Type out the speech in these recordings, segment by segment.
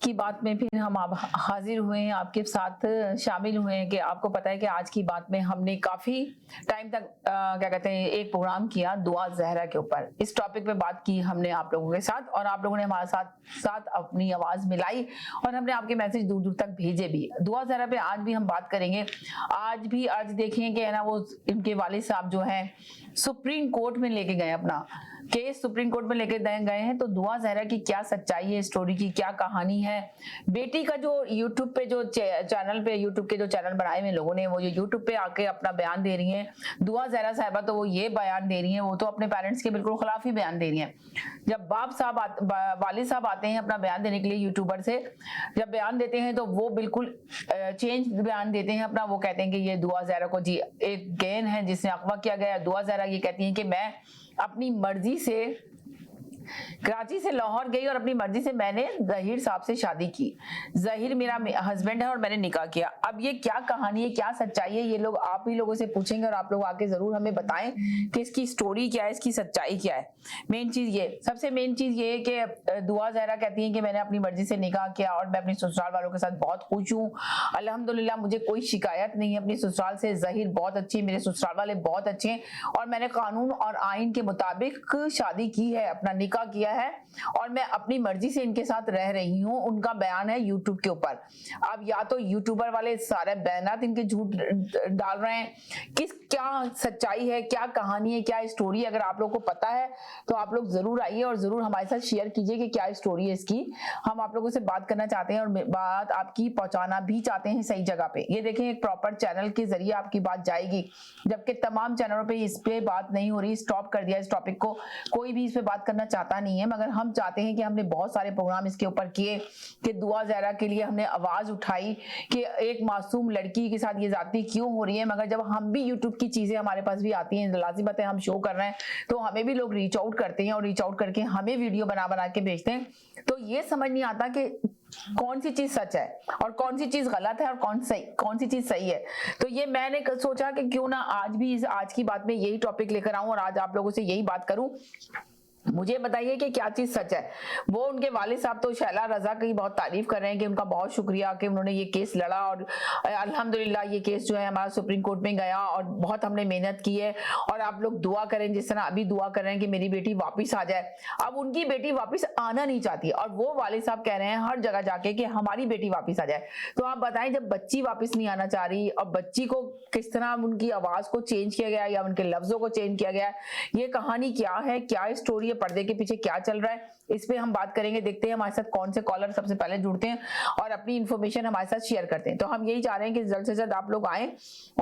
की बात में फिर हम आप हाजिर हुए हैं, आपके साथ शामिल हुए हैं कि आपको पता है कि आज की बात में हमने काफ़ी टाइम तक क्या कहते हैं एक प्रोग्राम किया दुआ ज़हरा के ऊपर। इस टॉपिक पे बात की हमने आप लोगों के साथ और आप लोगों ने हमारे साथ साथ अपनी आवाज़ मिलाई और हमने आपके मैसेज दूर दूर तक भेजे भी। दुआ ज़हरा पे आज भी हम बात करेंगे। आज देखें कि है ना वो इनके वालिद साहब जो हैं सुप्रीम कोर्ट में लेके गए अपना केस, सुप्रीम कोर्ट में लेके गए हैं। तो दुआ ज़हरा की क्या सच्चाई है, स्टोरी की क्या कहानी है। बेटी का जो यूट्यूब पे जो चैनल पे यूट्यूब के जो चैनल बनाए हुए लोगों ने वो जो यूट्यूब पे आके अपना बयान दे रही हैं दुआ ज़हरा साहिबा, तो वो ये बयान दे रही हैं, वो तो अपने पेरेंट्स के बिल्कुल खिलाफ ही बयान दे रही हैं। जब वालिद साहब आते हैं अपना बयान देने के लिए यूट्यूबर से, जब बयान देते हैं तो वो बिल्कुल चेंज बयान देते हैं अपना। वो कहते हैं कि ये दुआ ज़हरा को जी एक गेन है जिसने अगवा किया गया। दुआ ज़हरा ये कहती हैं कि मैं अपनी मर्जी से कराची से लाहौर गई और अपनी मर्जी से मैंने जहीर साहब से शादी की। जहीर मेरा हस्बैंड है और मैंने निकाह किया। अब ये क्या कहानी है, क्या सच्चाई है, ये लोग आप ही लोगों से पूछेंगे और आप लोग आके जरूर हमें बताएं कि इसकी स्टोरी क्या है, इसकी सच्चाई क्या है। मेन चीज ये, सबसे मेन चीज ये है कि दुआ ज़हरा कहती है कि मैंने अपनी मर्जी से निकाह किया और मैं अपने ससुराल वालों के साथ बहुत खुश हूँ। अल्हम्दुलिल्लाह मुझे कोई शिकायत नहीं है अपनी ससुराल से। जहीर बहुत अच्छी, मेरे ससुराल वाले बहुत अच्छे हैं और मैंने कानून और आइन के मुताबिक शादी की है, अपना निकाह किया है और मैं अपनी मर्जी से इनके साथ रह रही हूँ। उनका बयान है यूट्यूब के ऊपर। अब या तो यूट्यूबर वाले सारे बयानात इनके झूठ डाल रहे हैं, क्या सच्चाई है, क्या कहानी है, क्या स्टोरी। अगर आप लोगों को पता है तो आप लोग जरूर आइए और जरूर हमारे साथ शेयर कीजिए कि क्या स्टोरी है इसकी। हम आप लोगों से बात करना चाहते हैं और बात आपकी पहुंचाना भी चाहते हैं सही जगह पे। ये देखें एक प्रॉपर चैनल के जरिए आपकी बात जाएगी, जबकि तमाम चैनलों पे इस पे बात नहीं हो रही। स्टॉप कर दिया इस टॉपिक को, कोई भी इस पे बात करना चाहता नहीं है। मगर हम चाहते हैं कि हमने बहुत सारे प्रोग्राम इसके ऊपर किए कि दुआ ज़हरा के लिए हमने आवाज उठाई कि एक मासूम लड़की के साथ ये जाती क्यों हो रही है। मगर जब हम भी यूट्यूब की चीजें हमारे पास भी आती हैं, लाजिम बात है हम शो कर रहे हैं, तो हमें भी लोग रीच आउट करते हैं और रीच आउट करके हमें वीडियो बना बना के भेजते हैं। तो ये समझ नहीं आता कि कौन सी चीज सच है और कौन सी चीज गलत है और कौन सी चीज सही है। तो ये मैंने सोचा कि क्यों ना आज की बात में यही टॉपिक लेकर आऊं और आज आप लोगों से यही बात करूं। मुझे बताइए कि क्या चीज सच है। वो उनके वालिद साहब तो शैला रजा की बहुत तारीफ कर रहे हैं कि उनका बहुत शुक्रिया कि उन्होंने ये केस लड़ा और अल्हम्दुलिल्लाह ये केस जो है हमारा सुप्रीम कोर्ट में गया और बहुत हमने मेहनत की है। और आप लोग दुआ करें, जिस तरह अभी दुआ कर रहे हैं कि मेरी बेटी वापस आ जाए। अब उनकी बेटी वापस आना नहीं चाहती और वो वालिद साहब कह रहे हैं हर जगह जाके कि हमारी बेटी वापस आ जाए। तो आप बताएं, जब बच्ची वापस नहीं आना चाह रही और बच्ची को किस तरह उनकी आवाज को चेंज किया गया या उनके लफ्जों को चेंज किया गया, ये कहानी क्या है, क्या स्टोरी है, पर्दे के पीछे क्या चल रहा है, इस पे हम बात करेंगे। देखते हैं हमारे साथ कौन से कॉलर सबसे पहले जुड़ते हैं और अपनी इंफॉर्मेशन हमारे साथ शेयर करते हैं। तो हम यही चाह रहे हैं कि जल्द से जल्द आप लोग आए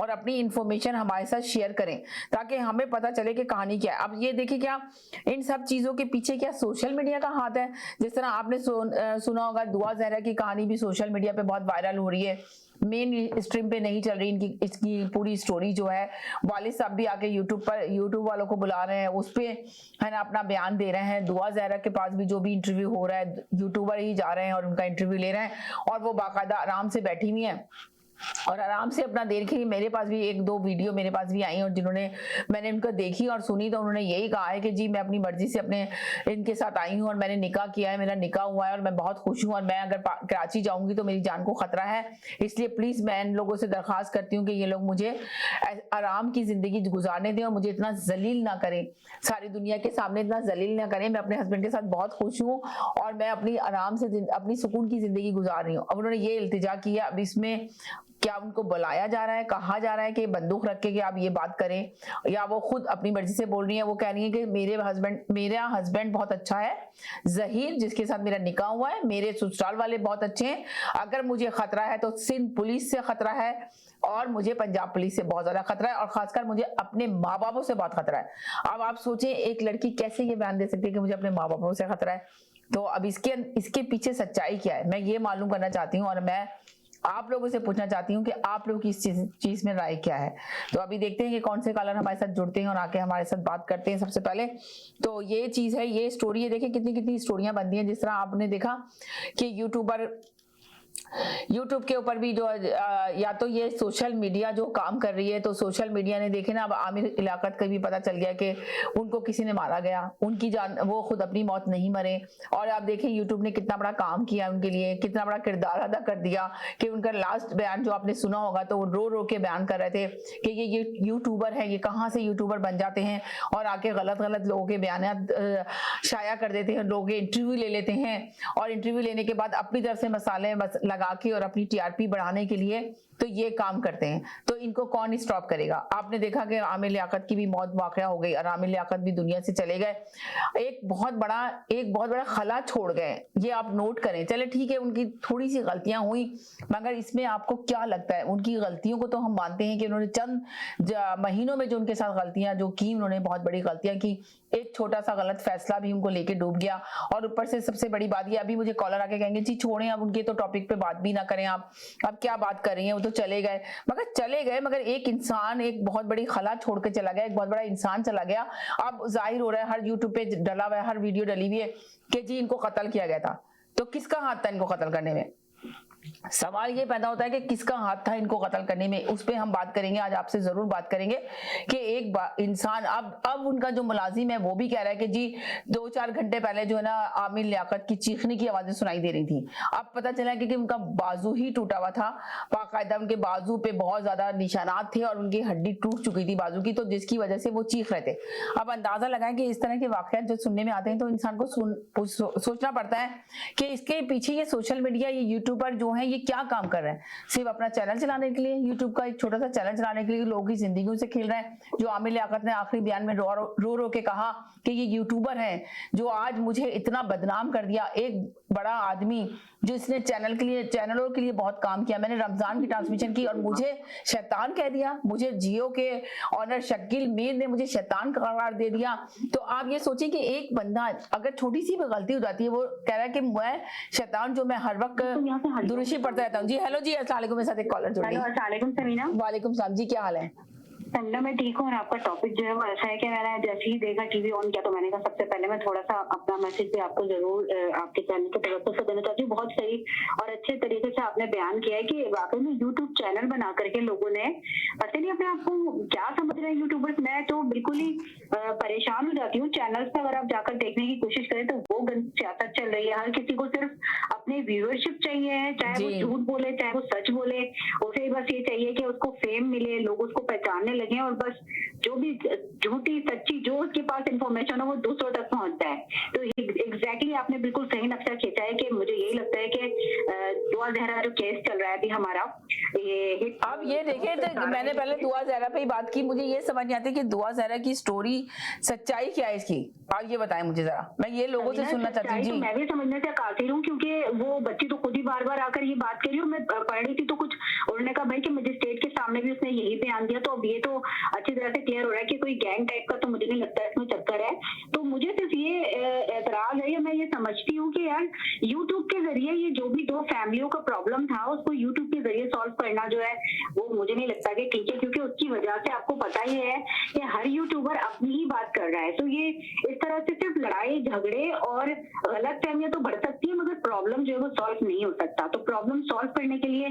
और अपनी इंफॉर्मेशन हमारे साथ शेयर करें ताकि हमें पता चले कि कहानी क्या है। अब ये देखिए, क्या इन सब चीजों के पीछे क्या सोशल मीडिया का हाथ है। जिस तरह आपने सुना होगा दुआ ज़हरा की कहानी भी सोशल मीडिया पे बहुत वायरल हो रही है, मेन स्ट्रीम पे नहीं चल रही इसकी पूरी स्टोरी जो है। वालिद साहब भी आके यूट्यूब वालों को बुला रहे हैं, उस पे है ना अपना बयान दे रहे हैं। दुआ ज़हरा के पास भी जो भी इंटरव्यू हो रहा है यूट्यूबर ही जा रहे हैं और उनका इंटरव्यू ले रहे हैं और वो बाकायदा आराम से बैठी हुई है और आराम से अपना देख रही। मेरे पास भी एक दो वीडियो मेरे पास भी आई और जिन्होंने मैंने उनको देखी और सुनी तो उन्होंने यही कहा है कि जी मैं अपनी मर्जी से अपने इनके साथ आई हूँ और मैंने निकाह किया है, मेरा निकाह हुआ है और मैं बहुत खुश हूँ और मैं अगर कराची जाऊंगी तो मेरी जान को खतरा है। इसलिए प्लीज मैं इन लोगों से दरखास्त करती हूँ कि ये लोग मुझे आराम की जिंदगी गुजारने दें और मुझे इतना जलील ना करें, सारी दुनिया के सामने इतना जलील ना करें। मैं अपने हस्बैंड के साथ बहुत खुश हूँ और मैं अपनी आराम से अपनी सुकून की जिंदगी गुजार रही हूँ। अब उन्होंने ये इल्तिजा किया। अब इसमें क्या उनको बुलाया जा रहा है, कहा जा रहा है कि बंदूक रख के कि आप ये बात करें, या वो खुद अपनी मर्जी से बोल रही है। वो कह रही है कि मेरा हस्बैंड बहुत अच्छा है जहीर, जिसके साथ मेरा निकाह हुआ है, मेरे ससुराल वाले बहुत अच्छे हैं। अगर मुझे खतरा है तो सिंध पुलिस से खतरा है और मुझे पंजाब पुलिस से बहुत ज्यादा खतरा है और खासकर मुझे अपने माँ बापों से बहुत खतरा है। अब आप सोचें एक लड़की कैसे ये बयान दे सकती है कि मुझे अपने माँ बापों से खतरा है। तो अब इसके पीछे सच्चाई क्या है, मैं ये मालूम करना चाहती हूँ और मैं आप लोगों से पूछना चाहती हूँ कि आप लोग की इस चीज में राय क्या है। तो अभी देखते हैं कि कौन से कॉलर हमारे साथ जुड़ते हैं और आके हमारे साथ बात करते हैं। सबसे पहले तो ये चीज है, ये स्टोरी है। देखिए कितनी कितनी स्टोरियां बनती हैं। जिस तरह आपने देखा कि यूट्यूबर यूट्यूब के ऊपर भी जो या तो ये सोशल मीडिया जो काम कर रही है, तो सोशल मीडिया ने देखे ना, अब आमिर लियाकत का भी पता चल गया कि उनको किसी ने मारा गया, उनकी जान, वो खुद अपनी मौत नहीं मरे। और आप देखें यूट्यूब ने कितना बड़ा काम किया उनके लिए, कितना बड़ा किरदार अदा कर दिया कि उनका लास्ट बयान जो आपने सुना होगा तो वो रो रो के बयान कर रहे थे कि ये यूट्यूबर है, ये कहाँ से यूट्यूबर बन जाते हैं और आके गलत गलत लोगों के बयान शाया कर देते हैं, लोगों के इंटरव्यू ले लेते हैं और इंटरव्यू लेने के बाद अपनी तरफ से मसाले लगा के और अपनी टीआरपी बढ़ाने के लिए तो ये काम करते हैं। तो इनको कौन स्टॉप करेगा? आपने देखा कि आमिर लियाकत की भी मौत वाकया हो गई और आमिर लियाकत भी दुनिया से चले गए, एक बहुत बड़ा खला छोड़ गए। ये आप नोट करें। चले ठीक है, उनकी थोड़ी सी गलतियां हुई, मगर इसमें आपको क्या लगता है? उनकी गलतियों को तो हम मानते हैं कि उन्होंने चंद महीनों में जो उनके साथ गलतियां जो की, उन्होंने बहुत बड़ी गलतियां की। एक छोटा सा गलत फैसला भी उनको लेके डूब गया। और ऊपर से सबसे बड़ी बात ये, अभी मुझे कॉलर आके कहेंगे जी छोड़ें अब उनके तो टॉपिक पे बात भी ना करें, आप अब क्या बात कर रही हैं, वो तो चले गए। मगर एक इंसान एक बहुत बड़ी खला छोड़ के चला गया, एक बहुत बड़ा इंसान चला गया। अब जाहिर हो रहा है, हर यूट्यूब पे डला हुआ है, हर वीडियो डली हुई है कि जी इनको कत्ल किया गया था। तो किसका हाथ था इनको कत्ल करने में? सवाल ये पैदा होता है कि किसका हाथ था इनको कत्ल करने में। उस पर हम बात करेंगे, आज आपसे जरूर बात करेंगे कि एक इंसान अब उनका जो मुलाजिम है वो भी कह रहा है कि जी 2-4 घंटे पहले जो है ना आमिर लियाकत की चीखने की आवाजें सुनाई दे रही थी। अब पता चला कि उनका बाजू ही टूटा हुआ था, बाकायदा उनके बाजू पे बहुत ज्यादा निशानात थे और उनकी हड्डी टूट चुकी थी बाजू की, तो जिसकी वजह से वो चीख रहे थे। अब अंदाजा लगाएं कि इस तरह के वाकयात जो सुनने में आते हैं तो इंसान को सोचना पड़ता है कि इसके पीछे ये सोशल मीडिया, ये यूट्यूबर जो है ये क्या काम कर रहे हैं? सिर्फ अपना चैनल चलाने के लिए, यूट्यूब का एक छोटा सा चैनल चलाने के लिए लोगों की जिंदगियों से खेल रहे हैं। जो आमिर लियाकत ने आखिरी बयान में रो रो के कहा कि ये यूट्यूबर हैं जो आज मुझे इतना बदनाम कर दिया, एक बड़ा आदमी जो इसने चैनलों के लिए बहुत काम किया, मैंने रमजान की ट्रांसमिशन की और मुझे शैतान कह दिया, मुझे जियो के ऑनर शकील मीर ने मुझे शैतान करार दे दिया। तो आप ये सोचें कि एक बंदा अगर छोटी सी भी गलती हो जाती है, वो कह रहा है कि मैं शैतान जो मैं हर वक्त दुरुशी पढ़ता रहता हूँ। जी हेलो जी, अस्सलाम वालेकुम, मेरे साथ एक कॉलर जुड़ गई। अस्सलाम वालेकुम समीना। वालेकुम सलाम जी, क्या हाल है? संडा मैं ठीक हूँ और आपका टॉपिक जो है वो ऐसा है कि मैंने जैसे ही देखा टीवी ऑन किया तो मैंने कहा सबसे पहले मैं थोड़ा सा अपना मैसेज भी आपको जरूर आपके चैनल की तरफ से देना चाहती हूँ। बहुत सही और अच्छे तरीके से आपने बयान किया है कि वाकई में यूट्यूब चैनल बना करके लोगों ने पता नहीं अपने आप को क्या समझ रहे हैं यूट्यूबर्स। मैं तो बिल्कुल ही परेशान हो जाती हूँ। चैनल्स पर अगर आप जाकर देखने की कोशिश करें तो वो सियासत चल रही है, हर किसी को सिर्फ अपनी व्यूअरशिप चाहिए है, चाहे वो झूठ बोले चाहे वो सच बोले, उसे बस ये चाहिए कि उसको फेम मिले, लोग उसको पहचानने लगे और बस जो भी झूठी सच्ची जो उसके पास इंफॉर्मेशन हो वो दूसरों तक पहुंचता है। तो एग्जैक्टली आपने बिल्कुल सही नक्शा खींचा है कि मुझे यही लगता है कि दुआ जहरा जो केस चल रहा है अभी हमारा ये, अब ये देखें तो मैंने पहले दुआ जहरा पे ही बात की, मुझे ये समझ नहीं आती कि दुआ जहरा की स्टोरी सच्चाई क्या है इसकी, आप ये बताएं मुझे जरा, मैं ये लोगों से सुनना चाहती हूँ। जी मैं भी समझने से कातिल हूँ क्योंकि वो बच्ची तो खुद ही बार बार आकर ये बात करी और मैं पढ़ रही थी तो कुछ उन्होंने कहा भाई कि मजिस्ट्रेट के सामने भी उसने यही बयान दिया। तो अब ये तो अच्छी तरह से क्लियर हो रहा है कि कोई गैंग टाइप का तो मुझे नहीं लगता इसमें चक्कर है। तो मुझे सिर्फ ये एतराज है, मैं ये समझती हूँ कि यार यूट्यूब के जरिए ये जो भी दो फैमिलियों का प्रॉब्लम था उसको यूट्यूब के जरिए सॉल्व करना जो है वो मुझे नहीं लगता कि ठीक है, क्योंकि उसकी वजह से आपको पता ही है कि हर यूट्यूबर अपनी ही बात कर रहा है। तो ये इस तरह से सिर्फ लड़ाई झगड़े और गलत फहमियां तो बढ़ सकती है मगर प्रॉब्लम जो है वो सॉल्व नहीं हो सकता। तो प्रॉब्लम सॉल्व करने के लिए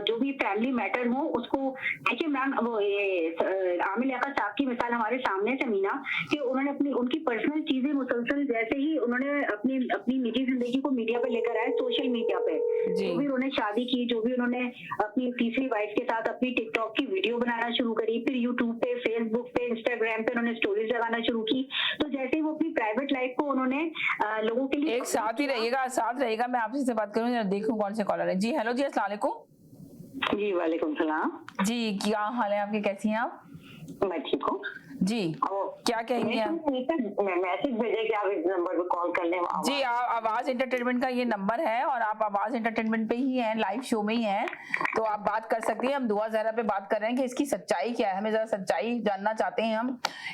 जो भी फैमिली मैटर हो उसको देखिए मैम, वो ये आमिर लियाकत साहब की मिसाल हमारे सामने से मीना कि उन्होंने उनकी पर्सनल चीजें मुसलसल जैसे ही उन्होंने अपनी निजी जिंदगी को मीडिया पे लेकर आए, सोशल मीडिया पे जो भी उन्होंने शादी की, जो भी उन्होंने अपनी तीसरी वाइफ के साथ अपनी टिकटॉक की वीडियो बनाना शुरू करी, फिर यूट्यूब पे, फेसबुक पे, इंस्टाग्राम पे उन्होंने स्टोरीज लगाना शुरू की। तो जैसे ही वो अपनी प्राइवेट लाइफ को उन्होंने लोगों के लिए एक साथ ही रहेगा मैं आपसे बात करूँ, देखूं कौन से कॉलर है। जी हेलो जी, अस्सलाम वालेकुम। जी वालेकुम सलाम जी, क्या हाल है आपके, कैसी हैं आप? मैं ठीक हूँ जी, क्या कहेंगे आप? मैसेज भेजे कि आप इस नंबर पर कॉल कर लें। जी, आवाज एंटरटेनमेंट का ये नंबर है और आप आवाज एंटरटेनमेंट पे ही हैं, लाइव शो में ही हैं, तो आप बात कर सकती हैं। हम दुआ जहरा पे बात कर रहे हैं कि इसकी सच्चाई क्या है, हमें जरा सच्चाई जानना चाहते हैं हम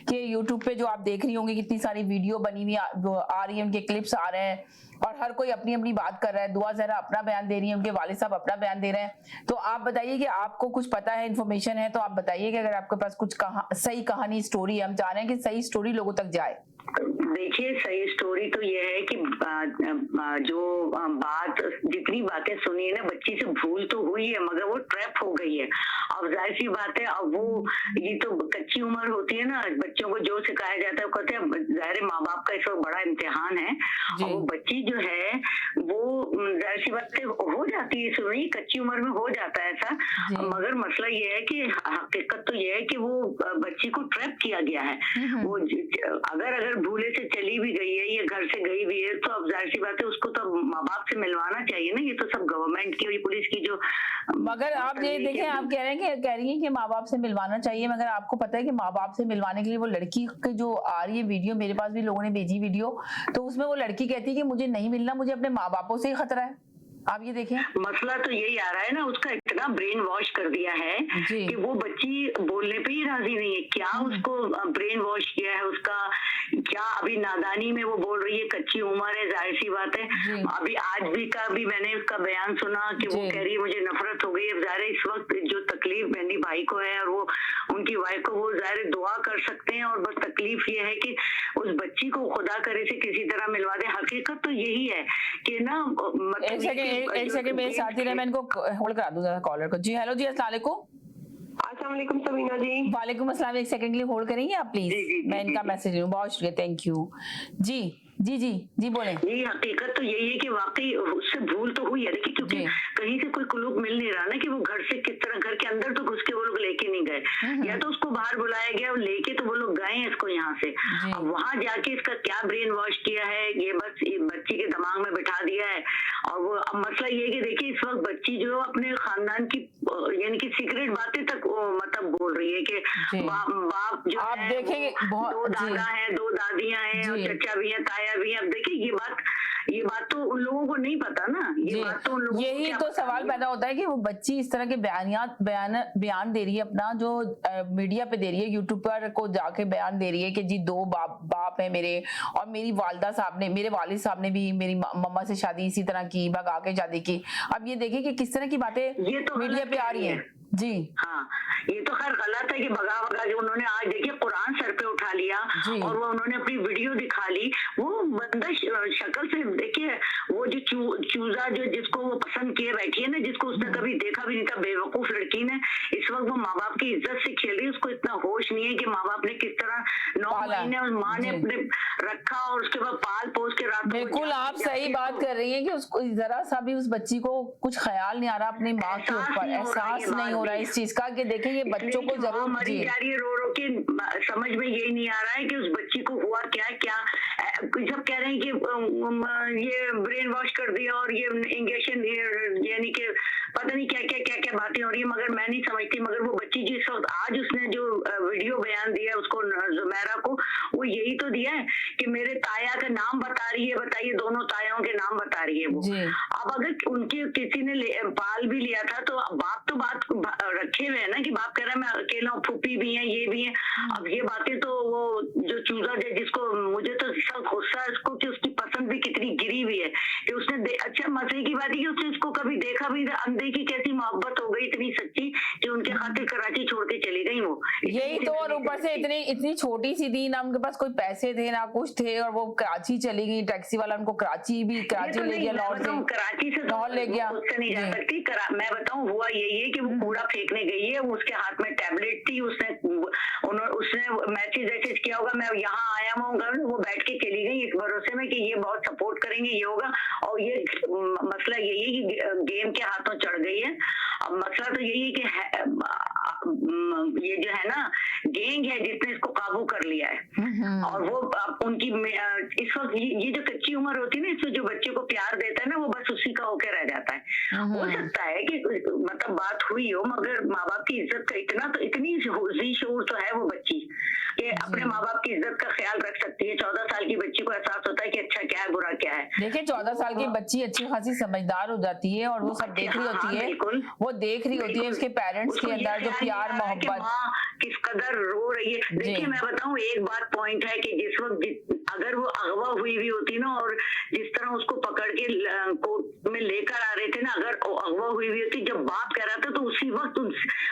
कि यूट्यूब पे जो आप देख रही होंगी कितनी सारी वीडियो बनी हुई आ रही है, उनके क्लिप्स आ रहे हैं और हर कोई अपनी अपनी बात कर रहा है। दुआ जहरा अपना बयान दे रही है, उनके वालिद साहब अपना बयान दे रहे हैं। तो आप बताइए कि आपको कुछ पता है, इन्फॉर्मेशन है तो आप बताइए कि अगर आपके पास कुछ सही कहानी स्टोरी है, हम चाह रहे हैं कि सही स्टोरी लोगों तक जाए। देखिए सही स्टोरी तो ये है कि जो बात जितनी बातें सुनी है ना, बच्ची से भूल तो हुई है मगर वो ट्रैप हो गई है। अब जाहिर सी बात है, अब वो ये तो कच्ची उम्र होती है ना, बच्चों को जो सिखाया जाता है वो कहते हैं, जाहिर माँ बाप का इस वक्त बड़ा इम्तिहान है। और वो बच्ची जो है वो जाहिर सी बात है हो जाती है, सुनी कच्ची उम्र में हो जाता है ऐसा, मगर मसला ये है कि हकीकत तो ये है कि वो बच्ची को ट्रैप किया गया है। वो अगर भूले से चली भी गई है, ये घर से गई भी है, तो अब जाहिर सी बात है उसको तो माँ बाप से मिलवाना चाहिए ना। ये तो सब गवर्नमेंट की और पुलिस की जो, मगर आप ये देखें, आप कह रही हैं कि माँ बाप से मिलवाना चाहिए, मगर आपको पता है कि माँ बाप से मिलवाने के लिए वो लड़की की जो आ रही है वीडियो, मेरे पास भी लोगों ने भेजी वीडियो, तो उसमें वो लड़की कहती है कि मुझे नहीं मिलना, मुझे अपने माँ बापों से ही खतरा है। आप ये देखें, मसला तो यही आ रहा है ना, उसका इतना ब्रेन वॉश कर दिया है कि वो बच्ची बोलने पे ही राजी नहीं है। क्या उसको ब्रेन वॉश किया है उसका, क्या अभी नादानी में वो बोल रही है, कच्ची उम्र है, जाहिर सी बात है। अभी आज भी मैंने उसका बयान सुना कि वो कह रही है मुझे नफरत हो गई है। ज़ाहिर इस वक्त जो तकलीफ मेहंदी भाई को है और वो उनकी वाइफ को, वो ज़ाहिर दुआ कर सकते हैं, और बस तकलीफ ये है कि उस बच्ची को खुदा करे से किसी तरह मिलवा दे। हकीकत तो यही है कि ना, मतलब एक सेकंड मेरे साथी ने, मैं इनको होल्ड करा दूं जरा कॉलर को। जी हेलो जी, अस्सलाम अस्सलाम सबीना जी। वालेकुम अस्सलाम, एक सेकंड के लिए होल्ड करेंगे आप प्लीज, मैं इनका मैसेज लूं। बहुत शुक्रिया, थैंक यू। जी जी जी जी बोले। जी हकीकत तो यही है कि वाकई उससे भूल तो हुई है, देखिए, क्योंकि कहीं से कोई क्लू मिल नहीं रहा ना कि वो घर से किस तरह, घर के अंदर तो घुस के वो लोग लेके नहीं गए, या तो उसको बाहर बुलाया गया और लेके तो वो लोग गए हैं इसको यहाँ से। अब वहां जाके इसका क्या ब्रेन वॉश किया है, ये बस बच्ची के दिमाग में बिठा दिया है। और वो अब मसला ये है कि देखिए इस वक्त बच्ची जो अपने खानदान की यानी कि सीक्रेट बातें तक मतलब बोल रही है कि बाप जो आप देखेंगे, दो दादा है, दो दादियां हैं, और चचा भी है, ताया भी है। अब देखिए ये बात तो उन लोगों को नहीं पता ना, ये बात तो उन लोगों यही तो सवाल पैदा होता है कि वो बच्ची इस तरह के बयान दे रही है अपना, जो मीडिया पे दे रही है, यूट्यूब पर को जाके बयान दे रही है कि जी दो बाप है मेरे, और मेरी वालिदा साहब ने, मेरे वालिद साहब ने भी मेरी मम्मा से शादी इसी तरह की, भगा के शादी की। अब ये देखिए कि किस तरह की बातें तो मीडिया पे आ रही है। जी हाँ, ये तो खैर गलत है कि भगा जो उन्होंने आज देखिए कुरान सर पे उठा लिया और वो उन्होंने अपनी वीडियो दिखा ली। वो बंदा शक्ल से देखिए, वो जो चूजा जो जिसको वो पसंद किए बैठी है ना, जिसको उसने कभी देखा भी नहीं था, बेवकूफ लड़की ने, इस वक्त वो माँ बाप की इज्जत से खेल रही है। उसको इतना होश नहीं है कि माँ बाप ने किस तरह 9 महीने और माँ ने अपने रखा और उसके बाद पाल पोस के रात। बिल्कुल आप सही बात कर रही हैं कि उसको जरा सा भी उस बच्ची को कुछ ख्याल नहीं आ रहा अपनी माँ के ऊपर, एहसास नहीं हो रहा है इस चीज का कि देखें ये बच्चों को जरूर मरी जा रही है रो के, समझ में यही नहीं आ रहा है कि उस बच्ची को हुआ क्या। सब कह रहे हैं कि ये ब्रेन वॉश कर दिया और ये इंजेक्शन, यानी कि पता नहीं क्या बातें हो रही है, मगर मैं नहीं समझती। मगर वो बच्ची जिस वक्त आज उसने जो वीडियो बयान दिया उसको, जुमेरा को, वो यही तो दिया है कि मेरे ताया का नाम बता रही है। बताइए, दोनों तायाओं के नाम बता रही है वो। अब अगर उनके किसी ने पाल भी लिया था तो बाप तो बात रखे हुए है ना कि बाप कह रहा है मैं अकेला हूँ, फूफी भी है, ये भी है। अब ये बातें तो वो जो चूजा है, जिसको मुझे तो सब गुस्सा है इसको कि उसकी पसंद भी कितनी गिरी हुई है कि उसने अच्छा मसले की बात है कि उसने इसको कभी देखा भी, अनदेखी कैसी मोहब्बत हो गई इतनी सच्ची कि उनके खातिर कराची छोड़ के चली गई वो। यही तो, और ऊपर से इतनी छोटी सी थी ना, उनके पास कोई पैसे थे ना कुछ थे, और वो कराची चली गई, टैक्सी वाला उनको कराची ले गया, लाहौर से कराची से लाहौर ले गया। उससे नहीं जा सकती। मैं बताऊं, हुआ यही है कि वो कूड़ा फेंकने गई है, उसके हाथ में टैबलेट थी, उसने मैसेज किया होगा मैं यहाँ आया हूँ, वो बैठ के चली गई इस भरोसे में कि ये बहुत सपोर्ट करेंगे, ये होगा। और ये मसला यही है कि गेम के हाथों चढ़ गई है। अब मसला तो यही है कि ये जो है ना गैंग है जिसने इसको काबू कर लिया है। और वो उनकी इस वक्त ये जो कच्ची उम्र होती है ना, इसमें जो बच्चे को प्यार देता है ना, वो बस उसी का होके रह जाता है। हो सकता है कि मतलब बात हुई हो, मगर माँ बाप की इज्जत का इतनी शऊर तो है वो बच्ची कि अपने माँ बाप की इज्जत का ख्याल रख सकती है। 14 साल की बच्ची को एहसास होता है कि अच्छा क्या है, बुरा क्या है। देखिए 14 साल की बच्ची अच्छी खासी समझदार हो जाती है, और वो सब देख रही होती है, वो देख रही होती है उसके पेरेंट्स के अंदर जो प्यार मोहब्बत, किस कदर रो रही है। देखिए मैं बताऊं, एक बात पॉइंट है कि जिस वक्त अगर वो अगवा हुई भी होती ना, और जिस तरह उसको पकड़ के कोर्ट में लेकर आ रहे थे ना, अगर वो अगवा हुई भी होती, जब बाप कह रहा था तो उसी वक्त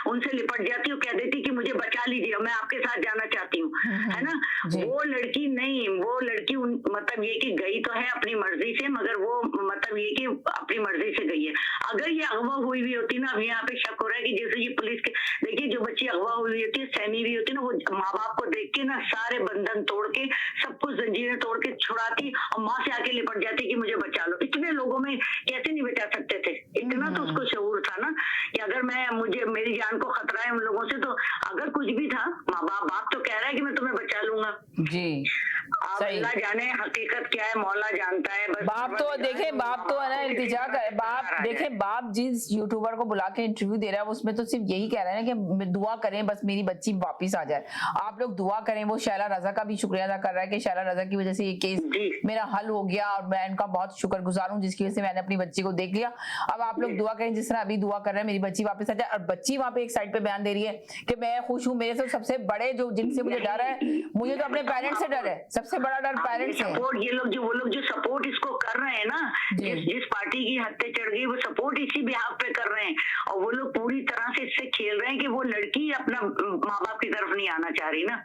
उनसे लिपट जाती और कह देती कि मुझे बचा लीजिए, मैं आपके साथ जाना चाहती हूँ, है ना। वो लड़की नहीं, वो लड़की मतलब ये कि गई तो है अपनी मर्जी से, मगर वो मतलब ये कि अपनी मर्जी से गई है। अगर ये अगवा हुई भी होती ना, अब यहाँ पे शक हो रहा है कि जैसे ये पुलिस के, देखिए जो बच्ची अगवा हुई होती है, सहमी भी होती है ना, वो माँ बाप को देख के ना सारे बंधन तोड़ के, सब कुछ जंजीरें तोड़ के छुड़ाती और माँ से आके लिपट जाती कि मुझे बचा लो। इतने लोगों में कैसे नहीं बचा सकते थे, इतना तो उसको शऊर था ना कि अगर मुझे मेरी जान को खतरा है उन लोगों से, तो अगर कुछ भी था, माँ बाप तो कह रहा है कि मैं तुम्हें बचा लूंगा जी। अब अल्लाह जाने हकीकत क्या है, मौला जानता है। बस बाप तो देखे, बाप तो है ना इल्तिजा कर, बाप देखे, बाप जिस यूट्यूबर को बुला के इंटरव्यू दे रहा है उसमें तो सिर्फ यही कह रहा है ना कि दुआ करें बस मेरी बच्ची वापिस आ जाए। आप लोग दुआ करें। वो शैला रजा का भी शुक्रिया अदा कर रहा है कि शैला रजा की वजह से ये केस मेरा हल हो गया और मैं इनका बहुत शुक्रगुजार हूँ जिसकी वजह से मैंने अपनी बच्ची को देख लिया। अब आप लोग दुआ करें जिस तरह अभी दुआ कर रहे हैं मेरी बच्ची वापस आ जाए। और बच्ची वहां पे एक साइड पे बयान दे रही है कि मैं खुश हूँ, मेरे से सबसे बड़े जो जिनसे मुझे डर है, मुझे तो अपने पेरेंट्स से डर है, सबसे बड़ा डर पेरेंट्स से। सपोर्ट ये लोग वो लोग जो सपोर्ट इसको कर रहे हैं ना, जिस पार्टी की हत्या चढ़ गई वो सपोर्ट इसी बिहाफ पे कर रहे हैं, और वो लोग पूरी तरह से इससे खेल रहे हैं कि वो लड़की अपना माँ बाप की तरफ नहीं आना चाह रही ना।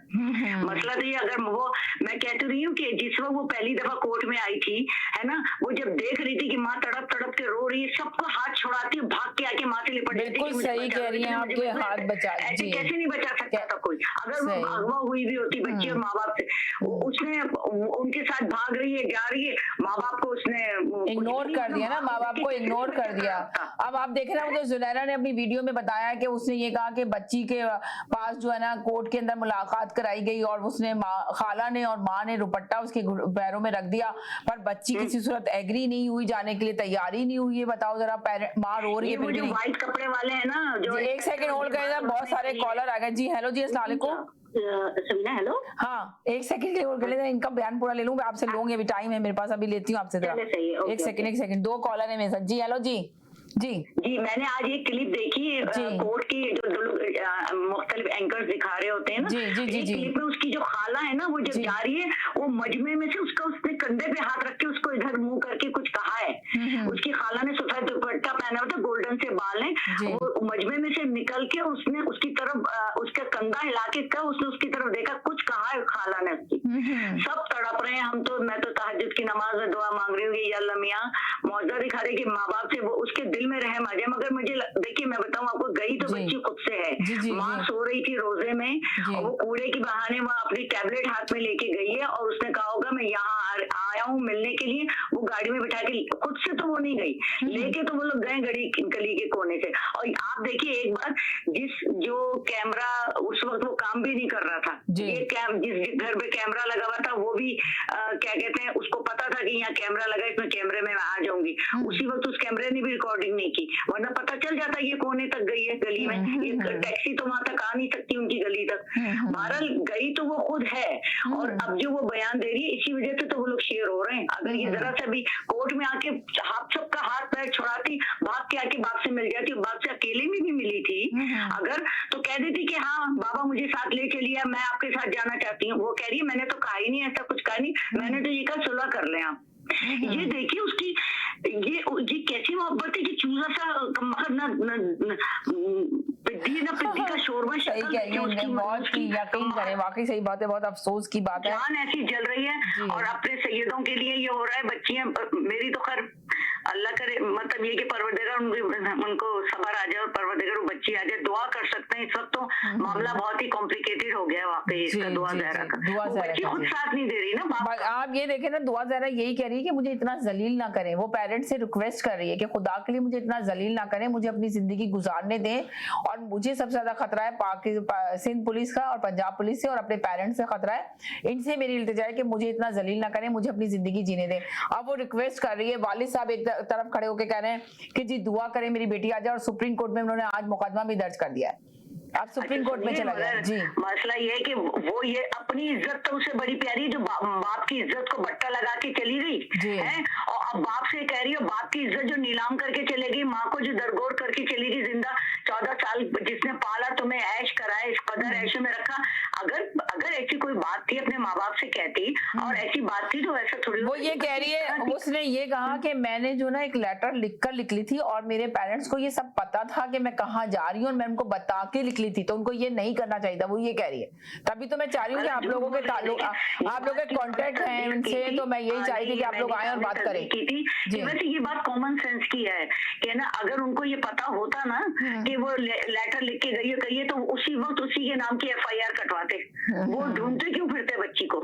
मसला तो ये, अगर वो, मैं कहती रही हूँ कि जिस वक्त वो पहली दफा कोर्ट में आई थी, है ना, वो जब देख रही थी कि माँ तड़प तड़प के रो रही है, सबको हाथ छुड़ाती, भाग के आके माँ से लिपट जाती। बिल्कुल सही कह रही हैं, आपके हाथ बचा। ऐसे कैसे नहीं बचा सकता था कोई, अगर वो अगवा हुई भी होती बच्ची और माँ बाप से, उसने उनके साथ भाग रही है, जा रही है, माँ बाप को उसने इग्नोर कर दिया ना, माँ बाप को इग्नोर कर दिया। अब आप देख रहे हैं, वो जुनैरा ने अपनी वीडियो में बताया कि उसने ये कहा कि बच्ची के पास जो है ना कोर्ट के अंदर मुलाकात कराई गई और उसने खाला ने और माँ ने दुपट्टा उसके पैरों में रख दिया, पर बच्ची किसी सूरत एग्री नहीं हुई, जाने के लिए तैयारी नहीं हुई। ये बताओ जरा, माँ रो रही है फिर भी। व्हाइट कपड़े वाले हैं ना जो, एक सेकंड होल्ड करें, बहुत सारे कॉलर आ गए। जी हेलो जी, अस्सलाम वालेकुम। सबीना हेलो। हाँ एक सेकंड के लिए होल्ड कर लेते हैं, इनका बयान पूरा ले लूँ, मैं आपसे लूंगी, अभी टाइम है मेरे पास, अभी लेती हूँ आपसे जरा। एक सेकंड, दो कॉलर है मेरे साथ। जी हेलो जी। जी मैंने आज एक क्लिप देखी कोर्ट की, जो लोग मुख्तलिफ एंकर्स दिखा रहे होते हैं ना, एक क्लिप में उसकी जो खाला है ना, वो जब जा रही है, वो मजमे में से उसने कंधे पे हाथ रख के उसको इधर मुंह करके कुछ कहा है। उसकी खाला ने सफेद दुपट्टा पहना हुआ था, गोल्डन से बाल है, वो मजमे में से निकल के उसने उसकी तरफ उसका कंधा हिला के उसने उसकी तरफ देखा, कुछ कहा है खाला ने उसकी। सब तड़प रहे हैं, मैं तो तहज्जुद की नमाज में दुआ मांग रही हूँ कि अल्लाह मियां मौजूदा दिखा रहे कि माँ बाप से वो उसके दिल में रहम आ जाए। मगर मुझे देखिए, मैं बताऊं आपको, गई तो बच्ची खुद से है, माँ सो रही थी रोजे में, और वो कूड़े की बहाने वहाँ अपनी टैबलेट हाथ में लेके गई है, और उसने कहा होगा मैं यहाँ आया हूँ मिलने के लिए, वो गाड़ी में बिठा के, खुद से तो वो नहीं गई, लेके तो वो लोग गए गली के कोने से। और आप देखिए एक बार, जो कैमरा उस वक्त वो काम भी नहीं कर रहा था, जिस घर पे कैमरा लगा हुआ था वो भी क्या कहते हैं, उसको पता था कि यहाँ कैमरा लगा, इसमें कैमरे में आ जाऊंगी, उसी वक्त उस कैमरे ने भी रिकॉर्डिंग नहीं की, वरना पता चल जाता ये कोने तक गई है गली में, ये टैक्सी तो वहां तक आ नहीं सकती उनकी गली तक। बहरहाल गई तो वो खुद है, और अब जो वो बयान दे रही है, इसी वजह से तो वो लोग शेयर हो रहे हैं। अगर ये जरा सा भी कोर्ट में आके सबका हाथ पैर छुड़ाती, भाग के आके बाप से मिल जाती, बाप से अकेले में भी मिली थी अगर, तो कह देती कि हाँ बाबा मुझे साथ ले चलिए, मैं आपके साथ जाना चाहती हूँ। वो कह रही है मैंने तो कहा ही नहीं, ऐसा कुछ कहा नहीं, मैंने तो ये कहा सुलह कर ले आप। ये देखिए उसकी ये कैसी मोहब्बत है कि चूजा सा पिद्दी का शोरबा। सही कह रही है, बहुत यकीन करें, वाकई सही बात है, बहुत अफसोस की बात है। जान ऐसी जल रही है, और अपने सैयदों के लिए ये हो रहा है। बच्चियां मेरी तो खैर अल्लाह करे, मतलब ये कि परवरदिगार उनको सबर आ जाए और परवरदिगार वो बच्ची आ जाए, दुआ कर सकते हैं। इस वक्त तो मामला बहुत ही कॉम्प्लिकेटेड हो गया वाकई इसका, दुआ ज़हरा का। बच्ची खुद साथ नहीं दे रही ना। आप ये देखें ना, दुआ ज़हरा यही कह रही है कि मुझे इतना जलील ना करें, वो पेरेंट्स से रिक्वेस्ट कर रही है कि खुदा के लिए मुझे इतना जलील ना करें, मुझे अपनी जिंदगी गुजारने दें। और मुझे सबसे ज्यादा खतरा है सिंध पुलिस का और पंजाब पुलिस से, और अपने पेरेंट्स से खतरा है। इनसे मेरी इल्तिजा है कि मुझे इतना जलील ना करें, मुझे अपनी जिंदगी जीने दें। अब वो रिक्वेस्ट कर रही है, वालिद साहब एक तरफ खड़े होकर कह रहे हैं कि जी दुआ करें मेरी बेटी आ जाए, और सुप्रीम कोर्ट में उन्होंने आज मुकदमा भी दर्ज कर दिया है। आप सुप्रीम कोर्ट में चला गया। जी मसला ये है कि वो ये अपनी इज्जत तो उससे बड़ी प्यारी, जो बाप की इज्जत को बट्टा लगा के चली गई है, और अब बाप से कह रही है, बाप की इज्जत जो नीलाम करके चले गई, माँ को जो दरगोर करके चली गई जिंदा, 14 साल जिसने पाला, तुम्हें ऐश कराया, इस कदर ऐश में रखा, अगर ऐसी कोई बात थी अपने माँ बाप से कहती, और ऐसी बात थी तो ऐसा थोड़ी। वो ये कह रही है, उसने ये कहा कि मैंने जो ना एक लेटर लिख ली थी और मेरे पेरेंट्स को ये सब पता था कि मैं कहाँ जा रही हूँ और मैं उनको बता के लिख ली थी, तो उनको ये नहीं करना चाहिए था, वो ये कह रही है। तभी तो मैं चाह रही हूँ कि आप लोगों के ताल्लुक, आप लोगों के कॉन्टेक्ट हैं उनसे, तो मैं यही चाह रही थी कि आप लोग आए और बात करें। वैसे ये बात कॉमन सेंस की है कि ना, अगर उनको ये पता होता ना कि वो लेटर लिख के गई है तो उसी वक्त उसी के नाम की FIR कटवाते। वो ढूंढते क्यों फिरते बच्ची को?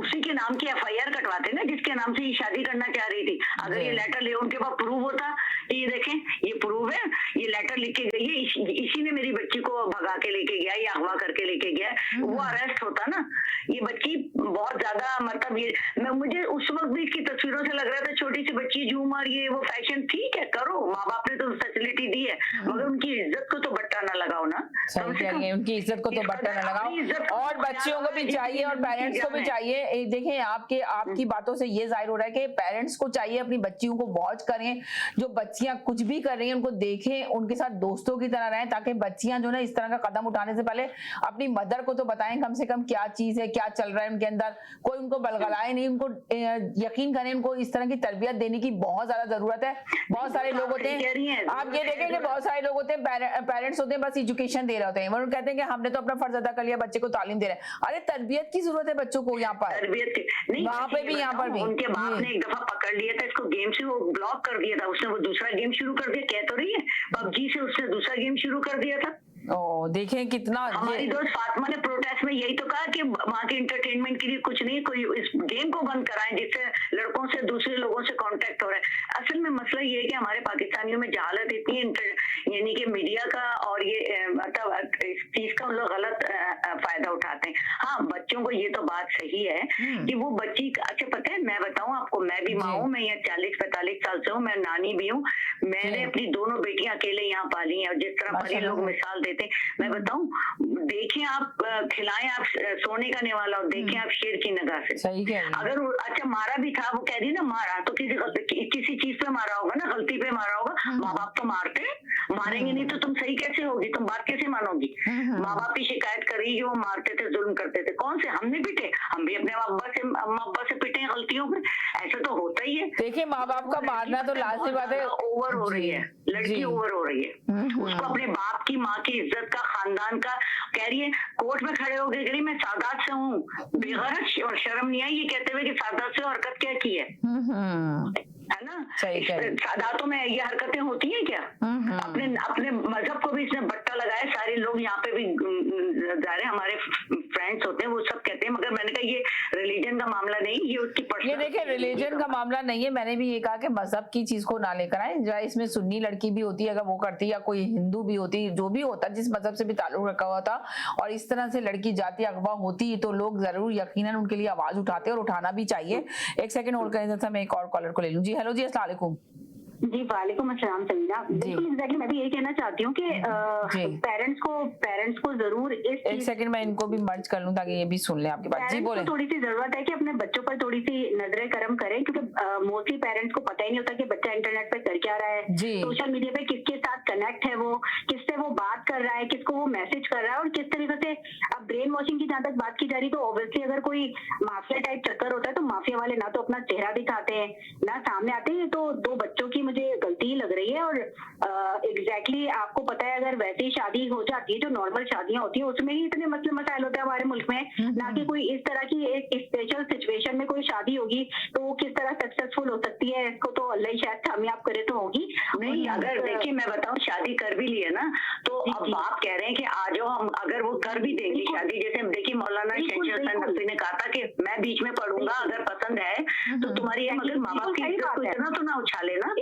उसी के नाम की FIR कटवाते ना, जिसके नाम से ये शादी करना चाह रही थी। अगर ये लेटर ले उनके पास प्रूव होता, ये देखें ये प्रूव है, ये लेटर लिख के गई है, इसी ने मेरी बच्ची को भगा के लेके गया या अगवा करके लेके गया, वो अरेस्ट होता ना। ये बच्ची बहुत ज्यादा, मतलब ये मुझे उस वक्त भी इसकी तस्वीरों से लग रहा था छोटी सी बच्ची झूमर, ये वो फैशन, ठीक है करो, माँ बाप ने तो फैसिलिटी दी है, मगर उनकी इज्जत को तो बट्टा ना लगाओ ना। सही कह रही है, उनकी इज्जत को तो बट्टा ना लगाओ, और बच्चियों को भी चाहिए और पेरेंट्स को भी चाहिए। देखें आपकी बातों से ये जाहिर हो रहा है कि पेरेंट्स को चाहिए अपनी बच्चियों को वॉच करें, जो बच्चियां कुछ भी कर रही हैं उनको देखें, उनके साथ दोस्तों की तरह रहें, ताकि बच्चियां जो ना इस तरह का कदम उठाने से पहले अपनी मदर को तो बताएं कम से कम क्या चीज है, क्या चल रहा है उनके अंदर, कोई उनको बलगलाए नहीं, उनको यकीन करें, उनको इस तरह की तरबियत देने की बहुत ज्यादा जरूरत है। बहुत सारे लोग होते हैं, आप ये देखें कि बहुत सारे लोग होते हैं, पेरेंट्स होते हैं बस एजुकेशन दे रहे होते हैं, वो कहते हैं कि हमने तो अपना फर्ज अदा कर लिया, बच्चे को तालीम दे रहे हैं। अरे तरबियत की जरूरत है बच्चों को, यहाँ पर तरबियत नहीं, वहाँ पे भी यहाँ पर भी। उनके बाप ने एक दफा पकड़ लिया था इसको गेम से, वो ब्लॉक कर दिया था उसने, वो दूसरा गेम शुरू कर दिया, कह तो रही है PUBG से उसने दूसरा गेम शुरू कर दिया था। ओ देखें कितना, हमारी दोस्त फातिमा ने प्रोटेस्ट में यही तो कहा कि वहाँ के इंटरटेनमेंट के लिए कुछ नहीं, कोई इस गेम को बंद कराएं जिससे लड़कों से दूसरे लोगों से कांटेक्ट हो रहा है। असल में मसला ये है कि हमारे पाकिस्तानियों में जहालत इतनी, यानी कि मीडिया का और ये मतलब इस चीज का लोग गलत फायदा उठाते हैं। हाँ, बच्चों को ये तो बात सही है कि वो बच्ची, अच्छा पता है मैं बताऊं आपको, मैं भी माँ हूँ, मैं यहाँ 40-45 साल से हूँ, मैं नानी भी हूँ, मैंने अपनी दोनों बेटियां अकेले यहाँ पाली हैं, और जिस तरह बड़े लोग मिसाल देते हैं, मैं बताऊं, देखें आप, खिलाएं आप सोने का निवाला, और देखें आप शेर की निगाह से। सही कह रही है। अगर अच्छा मारा भी था, वो कह दी ना मारा, तो किसी चीज पे मारा होगा ना, गलती पे मारा होगा। माँ बाप तो मारते, मारेंगे नहीं तो तुम सही कैसे होगी, तुम बात कैसे मानोगी? माँ बाप की शिकायत करी कि वो मारते थे, जुल्म करते थे, कौन से? हमने पिटे, हम भी अपने अम्मा अब्बा से पिटे हैं गलतियों पे, ऐसा तो होता ही है। देखिए माँ बाप का मारना तो लाजमी बात है, ओवर हो रही है, लड़की ओवर हो रही है, उसको अपने बाप की, माँ की इज्जत का, खानदान का, कह रही है कोर्ट में खड़े होकर कह रही मैं सादात से हूँ, बेगैरत और शर्म नहीं आई ये कहते हुए कि सादात से हरकत क्या की है ना? सादातों में ये हरकतें होती हैं क्या? अपने मजहब को भी इसने बट्टा लगाया, सारे लोग यहाँ पे भी जा रहे हैं, हमारे फ्रेंड्स होते हैं वो सब कहते हैं, मगर मैंने कहा ये रिलीजन का मामला नहीं, ये उसकी पर्सनल, ये देखिए रिलीजन का मामला नहीं है, मैंने भी ये कहा कि मजहब की चीज को ना लेकर आए, जो इसमें सुन्नी लड़की भी होती है अगर वो करती है, या कोई हिंदू भी होती है, जो भी होता है जिस मजहब से भी ताल्लुक रखा हुआ था, और इस तरह से लड़की जाती अगवा होती तो लोग जरूर यकीनन उनके लिए आवाज उठाते और उठाना भी चाहिए। एक सेकंड होल्ड करें था, मैं एक और कॉलर को ले लूं। जी हेलो जी, अस्सलाम वालेकुम। जी वालेकुम अस्सलाम समीना, बिल्कुल एग्जैक्टली मैं भी यही कहना चाहती हूँ कि पेरेंट्स को जरूर इस, एक सेकंड मैं इनको भी मर्ज कर लूं ताकि ये भी सुन ले आपकी बात। जी बोले। थोड़ी सी जरूरत है कि अपने बच्चों पर थोड़ी सी नजर करम करें, क्योंकि मोस्टली पेरेंट्स को पता ही नहीं होता कि बच्चा इंटरनेट पे कर क्या रहा है, सोशल मीडिया पे किसके साथ कनेक्ट है, वो किससे वो बात कर रहा है, किसको वो मैसेज कर रहा है, और किस तरीके से। अब ब्रेन वॉशिंग की जहाँ तक बात की जा रही तो ऑब्वियसली अगर कोई माफिया टाइप चक्कर होता है तो माफिया वाले ना तो अपना चेहरा दिखाते हैं ना सामने आते हैं, तो दो बच्चों की मुझे गलती लग रही है। और एग्जैक्टली आपको पता है अगर वैसी शादी हो जाती है जो नॉर्मल शादियां होती है उसमें ही इतने मसले मसाइल होते हैं हमारे मुल्क में, ना कि कोई इस तरह की एक स्पेशल सिचुएशन में कोई शादी होगी तो वो किस तरह सक्सेसफुल हो सकती है, इसको तो अल्लाह ही शायद कामयाब करे तो होगी नहीं। अगर देखिए मैं बताऊं, शादी कर भी ली है ना, तो अब आप कह रहे हैं कि आ जाओ, हम अगर वो कर भी देंगे शादी, जैसे देखिए मौलाना शेख हसन नकवी ने कहा था कि मैं बीच में पढ़ूंगा, अगर पसंद है तो तुम्हारी, मगर माँ बाप की इज्जत को इतना तो ना उछाले ना।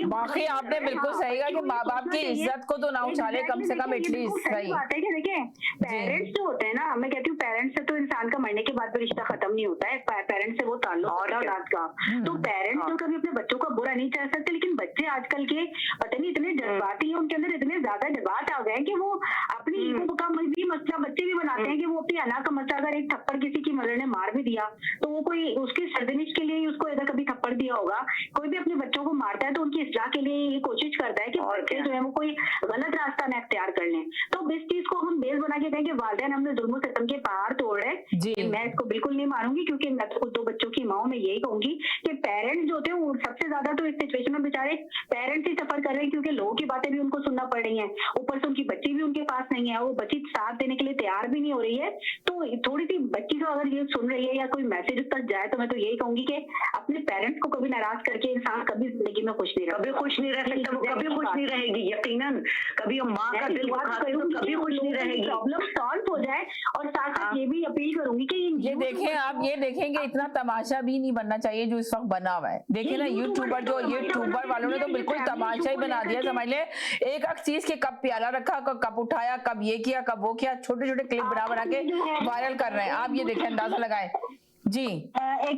बाकी आपने बिल्कुल सही कहा कि माँ बाप की इज्जत को तो ना उछाले, कम से कम एटलीस्ट। सही बात है कि देखिए पेरेंट्स जो होते हैं ना, मैं कहती हूँ पेरेंट्स से तो इंसान का मरने के बाद भी रिश्ता खत्म नहीं होता है, पेरेंट्स से वो ताल्लुक और औलाद का। तो पेरेंट्स तो कभी अपने बच्चों का बुरा नहीं चाह सकते, लेकिन बच्चे आजकल के पता नहीं इतने जज्बाती हैं, उनके अंदर इतने ज्यादा जज्बात आ गए हैं कि वो अपनी ईगो का भी मसला बच्चे भी बनाते हैं कि वो अपनी अना का मसला, अगर एक थप्पड़ किसी की मदर ने मार भी दिया तो वो कोई उसकी सरजनिश के लिए ही उसको अगर कभी थप्पड़ दिया होगा, कोई भी अपने बच्चों को मारता है तो उनकी इस्लाह के लिए ये कोशिश करता है कि बच्चे जो है वो कोई गलत रास्ता न अख्तियार कर लें। तो इस चीज को हम बेस बना के कहें कि वालिदैन हमने जुल्म सितम के पहाड़ तोड़ रहे हैं, मैं इसको बिल्कुल नहीं मानूंगी, क्योंकि मैं तो खुद 2 बच्चों की माँ हूं। मैं यही कहूंगी कि पेरेंट्स जो होते हैं वो सबसे ज्यादा तो इस सिचुएशन में बेचारे पेरेंट्स ही सफर कर रहे हैं, क्योंकि लोगों की बातें भी उनको सुनना पड़ रही है, ऊपर से उनकी बच्ची भी उनके पास नहीं है, वो बच्ची साथ देने के लिए तैयार भी नहीं हो रही है। तो थोड़ी सी बच्ची को अगर ये सुन रही है या कोई मैसेज तक जाए तो मैं तो यही कहूंगी कि अपने पेरेंट्स को कभी नाराज करके इंसान कभी जिंदगी में खुश नहीं रह कभी खुश नहीं रह सकता, वो कभी खुश नहीं रहेगी यकीनन। कभी वो माँ का दिल दुखाते तो कभी खुश नहीं रहेगी। प्रॉब्लम सॉल्व हो जाए। और साथ साथ ये भी अपील करूंगी कि ये देखें, आप ये देखेंगे इतना तमाशा भी नहीं बनना चाहिए जो इस वक्त बना हुआ है। देखिए ना, यूट्यूबर वालों ने तो बिल्कुल तमाशा ही बना दिया, समझ ले। एक चीज के कब प्याला रखा, कब उठाया, कब ये किया, कब वो किया, छोटे छोटे क्लिप बना के वायरल कर रहे हैं। आप ये देखें, अंदाजा लगाएं जी।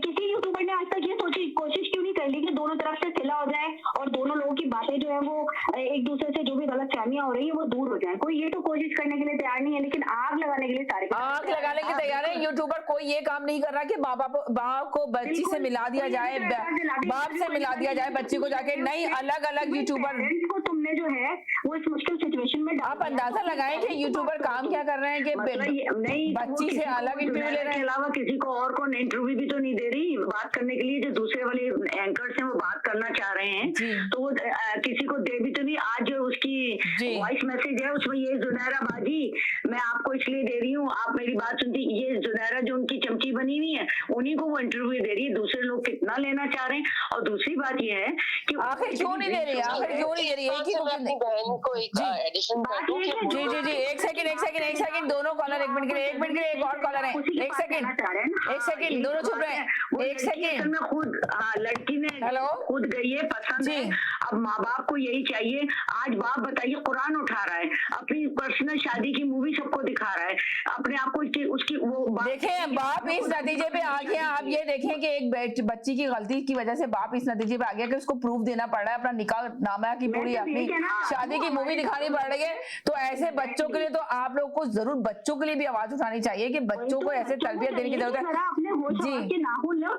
किसी यूट्यूबर ने आज तक ये कोशिश क्यों नहीं कर ली कि दोनों तरफ से सिला हो जाए और दोनों लोगों की बातें जो है वो एक दूसरे से जो भी गलत फहमियां हो रही है वो दूर हो जाए? कोई ये तो कोशिश करने के लिए तैयार नहीं है, लेकिन आग लगाने के लिए सारे आग लगाने के तैयार है। यूट्यूबर कोई ये काम नहीं कर रहा कि बाप को बच्ची से मिला दिया जाए, बाप से मिला दिया जाए बच्ची को जाके। नहीं, अलग अलग यूट्यूबर को तुमने जो है वो इस मुश्किल सिचुएशन में आप अंदाजा लगाएं कि यूट्यूबर काम क्या कर रहे हैं कि नहीं, बच्ची से अलग इंटरव्यू ले रहे हैं, अलावा किसी को और को इंटरव्यू भी तो नहीं दे रही बात करने के लिए। जो दूसरे वाले एंकर्स हैं वो बात करना चाह रहे हैं तो वो किसी को दे भी तो नहीं। आज जो उसकी वॉइस मैसेज है उसमें ये जुनैरा बाजी मैं आपको इसलिए दे रही हूँ, आप मेरी बात सुनती। ये जुनैरा जो उनकी चमची बनी हुई है उन्हीं को वो इंटरव्यू दे रही है। दूसरे लोग कितना लेना चाह रहे हैं। और दूसरी बात ये है कि आखिर क्यों नहीं दे रही, आखिर क्यों नहीं दे रही है कि अपनी बहन को एक एडिशन कर दूं कि जी एक सेकंड दोनों कॉलर, एक मिनट के लिए एक और कॉलर है, एक सेकंड दोनों चुप रहे, एक सेकंड में खुद लड़की ने खुद गई है, पसंद है। अब माँ बाप को यही चाहिए। आज बाप बताइए कुरान उठा रहा है, अपनी पर्सनल शादी की मूवी सबको दिखा रहा है, अपने आप को उसकी वो देखें। बाप इस नतीजे पे आ गया। आप ये देखें कि एक बच्ची की गलती की वजह से बाप इस नतीजे पे आ गया कि उसको प्रूफ देना पड़ रहा है, अपना निकाह नामा की पूरी अपनी शादी की मूवी दिखानी पड़ रही है। तो ऐसे बच्चों के लिए तो आप लोग को जरूर बच्चों के लिए भी आवाज उठानी चाहिए कि बच्चों को ऐसे तरबियत देने की जरूरत है जी।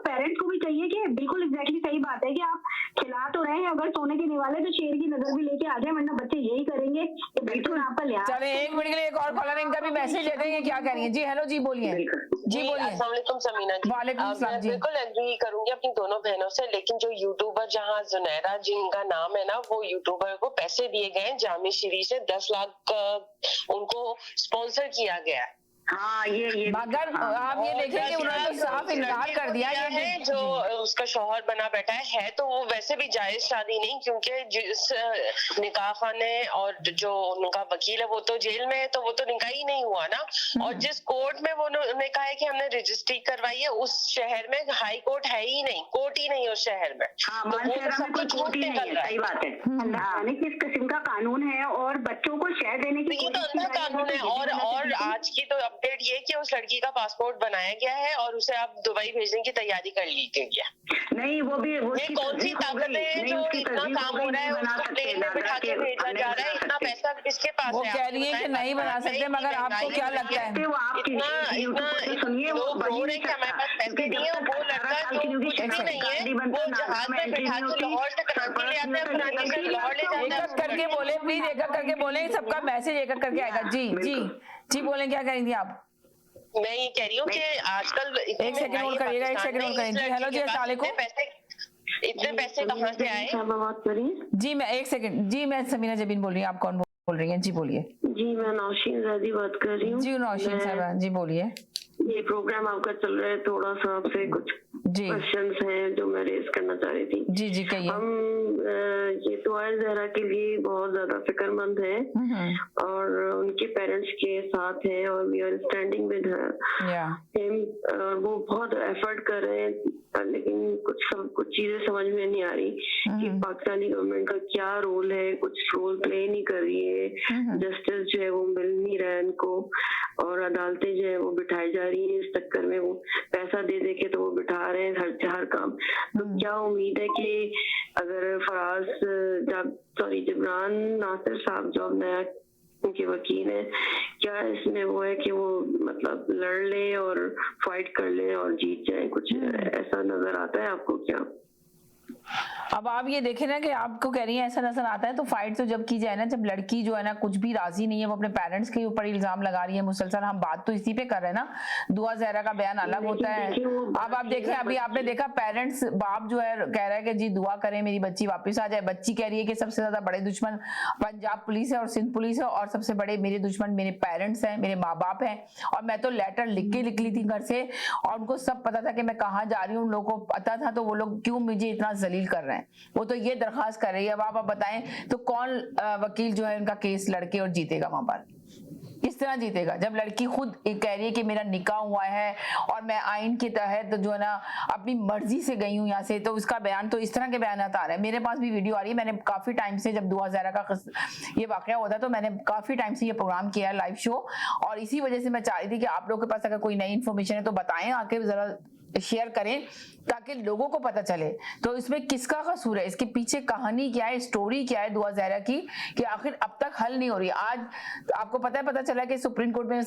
पेरेंट्स को भी चाहिए कि बिल्कुल एग्जैक्टली सही बात है कि आप खिला तो रहे हैं, अगर सोने के निवाले तो शेर की नजर भी लेके आ जाए, वरना बच्चे यही करेंगे। तो बिल्कुल आपका लिहाज। चले एक मिनट के लिए एक और कॉलर, इनका भी मैसेज लेते हैं क्या कह रही है जी। हेलो जी, बोलिए जी, बोलिए। अस्सलाम वालेकुम समीना जी। वालेकुम सलाम जी। बिल्कुल एग्री करूंगी अपनी दोनों बहनों से, लेकिन जो यूट्यूबर जहाँ जुनैरा जिनका नाम है ना, वो यूट्यूबर को पैसे दिए गए जामी श्री से 10 लाख उनको स्पॉन्सर किया गया है। हाँ, ये मगर आप ये देखेंगे उन्होंने तो साफ इनकार कर दिया है। जो उसका शौहर बना बैठा है तो वो वैसे भी जायज शादी नहीं, क्योंकि जिस निकाह खाने और जो उनका वकील है वो तो जेल में है, तो वो तो निकाह ही नहीं हुआ ना। और जिस कोर्ट में वो उन्होंने कहा है कि हमने रजिस्ट्री करवाई है, उस शहर में हाई कोर्ट है ही नहीं, कोर्ट ही नहीं उस शहर में। तो वो तो सब कुछ झूठ निकल रहा है। सही बात है। किस किस्म का कानून है और बच्चों को शहर देने की ये तो अंधा कानून है। और आज की तो अपडेट ये कि उस लड़की का पासपोर्ट बनाया गया है और उसे अब दुबई भेजने की तैयारी कर ली गई है। नहीं, वो भी ये कौन सी ताकत है जो इतना काम हो रहा है उसको प्लेन में बिठा के भेजा जा रहा है? इतना पैसा किसके पास है? वो कह रही है कि नहीं बना सकते, मगर आपको क्या लगता है? इतना लोग रो रहे कि हमारे पास पैसे नहीं है। वो लड़का जो कुछ भी नहीं है वो जहाज में बिठा के लाहौर से कराची ले आता है, कराची से लाहौर ले जाता है। एक करके बोले प्लीज, एक करके बोले, सबका मैसेज एक करके आएगा। जी जी जी, बोले क्या कह रही थी आप? मैं ये कह रही हूँ कि आजकल एक सेकंड और करिएगा, एक सेकंड और करेंगे। हेलो जी, अस्सलाम वालेकुम। इतने पैसे कहाँ से आए? जी मैं एक सेकंड जी, मैं समीना जबीन बोल रही हूँ। आप कौन बोल रही हैं? जी बोलिए। जी, मैं नौशीन राजी बात कर रही हूँ। जी नौशीन साहब जी बोलिए। ये प्रोग्राम आपका चल रहा है, थोड़ा सा आपसे कुछ क्वेश्चंस हैं जो मैं रेज करना चाह रही थी। जी जी कहिए। हम ये दुआ ज़हरा के लिए बहुत ज्यादा फिक्रमंद हैं और उनके पेरेंट्स के साथ हैं और we are standing with him. वो बहुत एफर्ट कर रहे हैं, लेकिन कुछ चीजें समझ में नहीं आ रही कि पाकिस्तानी गवर्नमेंट का क्या रोल है। कुछ रोल प्ले नहीं कर रही है, जस्टिस जो है वो मिल नहीं रहा है उनको, और अदालतें जो है वो बिठाई जा रही है। इस चक्कर में वो पैसा दे दे के तो वो बिठा रहे हैं हर काम। तो क्या उम्मीद है कि अगर फराज जिब्रान नासिर साहब जो नया उनके वकील है, क्या इसमें वो है कि वो मतलब लड़ ले और फाइट कर ले और जीत जाए? कुछ ऐसा नजर आता है आपको क्या? अब आप ये देखें ना कि आपको कह रही हैं ऐसा नजर आता है, तो फाइट तो जब की जाए ना, जब लड़की जो है ना कुछ भी राजी नहीं है, वो अपने पेरेंट्स के ऊपर इल्जाम लगा रही है मुसलसल। हम बात तो इसी पे कर रहे हैं ना, दुआ जहरा का बयान अलग होता है। अब आप देखें, अभी आपने देखा पेरेंट्स, बाप जो है कह रहा है कि जी दुआ करें मेरी बच्ची वापस आ जाए। बच्ची कह रही है कि सबसे ज्यादा बड़े दुश्मन पंजाब पुलिस है और सिंध पुलिस है, और सबसे बड़े मेरे दुश्मन मेरे पेरेंट्स हैं, मेरे माँ बाप हैं। और मैं तो लेटर लिख के निकली थी घर से, और उनको सब पता था कि मैं कहाँ जा रही हूँ, उन लोगों को पता था, तो वो लोग क्यों मुझे इतना जलील कर रहे हैं। वो तो ये दरखास्त कर रही है। अब आप बताएं तो कौन वकील जो है उनका केस लड़के और जीतेगा वहां पर? किस तरह जीतेगा जब लड़की खुद कह रही है कि मेरा निकाह हुआ है और मैं आइन के तहत जो है ना अपनी मर्जी से गई हूँ यहाँ से। तो उसका बयान तो इस तरह के बयान आ रहे हैं। मेरे पास भी वीडियो आ रही है, मैंने काफी टाइम से, जब दुआ ज़हरा का ये वाकया होता है तो मैंने काफी टाइम से ये प्रोग्राम किया है, लाइव शो, और इसी वजह से मैं चाह रही थी कि आप लोगों के पास अगर कोई नई इन्फॉर्मेशन है तो बताएं, आके जरा शेयर करें ताकि लोगों को पता चले। तो इसमें किसका कसूर है, इसके पीछे कहानी क्या है, स्टोरी क्या है दुआ ज़हरा की, कि आखिर अब तक हल नहीं हो रही। आज आपको पता चला कि सुप्रीम कोर्ट में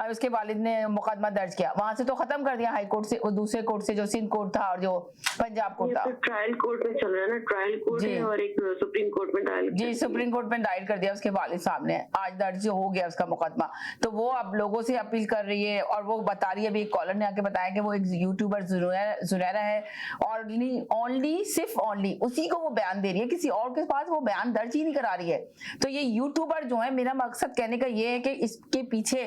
उसके वालिद ने मुकदमा दर्ज किया, वहां से तो खत्म कर दिया हाई कोर्ट से, दूसरे कोर्ट से जो सिंध कोर्ट था और जो पंजाब कोर्ट था। ट्रायल कोर्ट में चल रहा है ना, ट्रायल कोर्ट है और एक सुप्रीम कोर्ट में डायल, जी सुप्रीम कोर्ट में दायर कर दिया उसके वालिद साहब ने, आज दर्ज हो गया उसका मुकदमा। तो वो अब लोगों से अपील कर रही है, और वो बता रही है, अभी एक कॉलर ने आके बताया कि वो एक यूट्यूबर जुरैरा है, और सिर्फ उसी को वो बयान दे रही है, किसी और के पास वो बयान दर्ज ही नहीं करा रही है। तो ये यूट्यूबर जो है, मेरा मकसद कहने का ये है कि इसके पीछे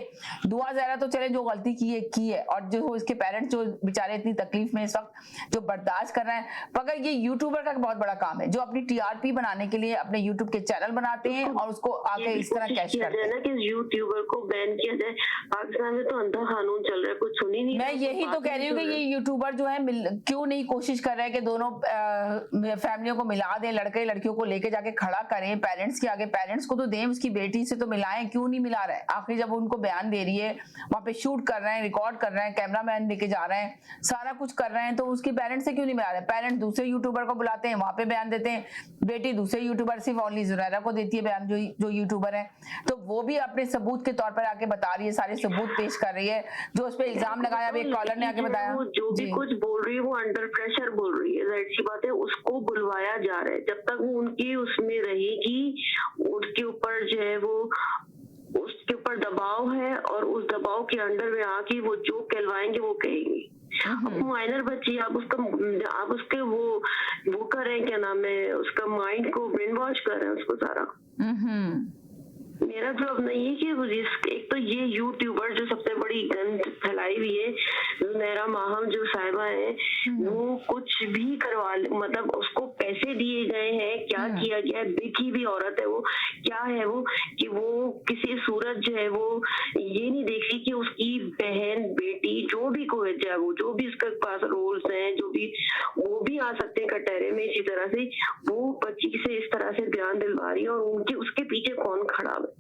दुआ ज़हरा तो चले जो गलती की है, और जो इसके पेरेंट्स जो बेचारे इतनी तकलीफ में इस वक्त जो बर्दाश्त कर रहे हैं, मगर ये यूट्यूबर का बहुत बड़ा काम है जो अपनी टीआरपी बनाने के लिए अपने यूट्यूब के चैनल बनाते हैं और उसको आके इस तरह कैश करते हैं कि यूट्यूबर को बैन किया जाए। पाकिस्तान में तो अंधा कानून चल रहा है, कुछ सुन ही नहीं। मैं यही तो कह रही हूँ कि ये यूट्यूबर जो है क्यों नहीं कोशिश कर रहे हैं कि दोनों फैमिलियों को मिला दें, लड़के लड़कियों को लेके जाके खड़ा करें पेरेंट्स के आगे, पेरेंट्स को तो दें, उसकी बेटी से तो मिलाएं, क्यों नहीं मिला रहे? आखिर जब उनको बयान दे रही है, वहां पे शूट कर रहे हैं, रिकॉर्ड कर रहे हैं, कैमरामैन लेके जा रहे हैं, सारा कुछ कर रहे हैं, तो उसकी पेरेंट्स से क्यों नहीं मिला रहे? पेरेंट्स दूसरे यूट्यूबर को बुलाते हैं, वहां पे बयान देते हैं, बेटी दूसरे यूट्यूबर सिर्फ ओनली जुरैरा को देती है बयान, जो यूट्यूबर है, तो वो भी अपने सबूत के तौर पर आके बता रही है, सारे सबूत पेश कर रही है जो उस पर इल्जाम लगाया। अभी एक कॉलर ने आके बताया जो भी कुछ बोल रही है वो अंडर प्रेशर बोल रही है, जाहिर सी बात है उसको बुलवाया जा रहा है। जब तक वो उनकी उसमें रहेगी, उसके ऊपर जो है वो उसके ऊपर दबाव है, और उस दबाव के अंडर में आके वो जो कहलवाएंगे वो कहेंगे। अब माइनर बच्ची, आप उसके वो कर रहे हैं, क्या नाम है, उसका माइंड को ब्रेन वॉश कर रहे हैं उसको सारा। मेरा तो अब नहीं है कि एक तो ये यूट्यूबर जो सबसे बड़ी गंद फैलाई हुई है, जुनैरा माहम जो साहिबा है, वो कुछ भी करवा, मतलब उसको पैसे दिए गए हैं, क्या किया गया है, देखी भी औरत है वो, क्या है वो कि वो किसी सूरत जो है वो ये नहीं देखती कि उसकी बहन बेटी जो भी कोई है, वो जो भी उसके पास रोल्स हैं, जो भी वो भी आ सकते हैं कटहरे में। इसी तरह से वो बच्ची से इस तरह से बयान दिलवा रही है, और उनके उसके पीछे कौन खड़ा है।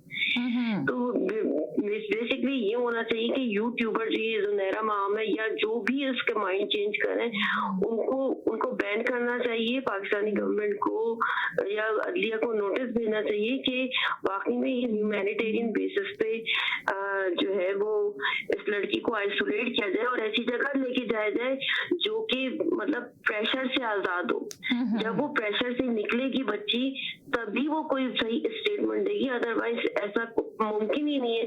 तो बेसिकली ये होना चाहिए कि यूट्यूबर जी जुनैरा माहम है या जो भी उसके माइंड चेंज करें, उनको बैन करना चाहिए। पाकिस्तानी गवर्नमेंट को या अदलिया को नोटिस भेजना चाहिए कि वाकई में ये ह्यूमैनिटेरियन बेसिस पे जो है वो इस लड़की को आइसोलेट किया जाए और ऐसी जगह लेके जाया जाए जो कि मतलब प्रेशर से आजाद हो। जब वो प्रेशर से निकलेगी बच्ची, तभी वो कोई सही स्टेटमेंट देगी, अदरवाइज ऐसा मुमकिन ही नहीं है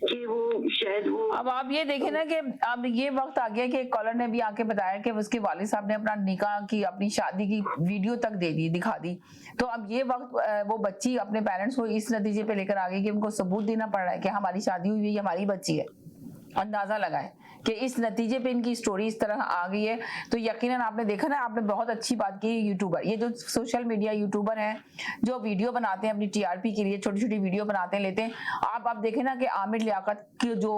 कि वो शायद वो। अब आप ये देखें ना कि अब ये वक्त आ गया कि एक कॉलर ने भी आके बताया कि उसके वालिद साहब ने अपना निकाह की, अपनी शादी की वीडियो तक दे दी, दिखा दी। तो अब ये वक्त वो बच्ची अपने पेरेंट्स को इस नतीजे पे लेकर आ गई कि उनको सबूत देना पड़ रहा है कि हमारी शादी हुई है, हमारी बच्ची है। अंदाजा लगाए कि इस नतीजे पे इनकी स्टोरी इस तरह आ गई है। तो यकीनन आपने देखा ना, आपने बहुत अच्छी बात की। यूट्यूबर, ये जो सोशल मीडिया यूट्यूबर हैं जो वीडियो बनाते हैं अपनी टीआरपी के लिए, छोटी छोटी वीडियो बनाते हैं, लेते हैं। आप देखें ना कि आमिर लियाकत की जो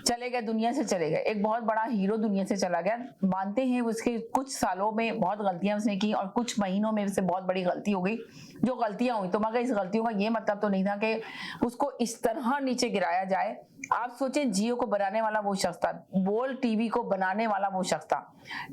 चले गए, दुनिया से चले गए, एक बहुत बड़ा हीरो दुनिया से चला गया। मानते हैं उसके कुछ सालों में बहुत गलतियां उसने की और कुछ महीनों में उससे बहुत बड़ी गलती हो गई। जो गलतियां हुई, तो मगर इस गलतियों का ये मतलब तो नहीं था कि उसको इस तरह नीचे गिराया जाए। आप सोचें, जियो को बनाने वाला वो शख्स था, बोल टीवी को बनाने वाला वो शख्स था,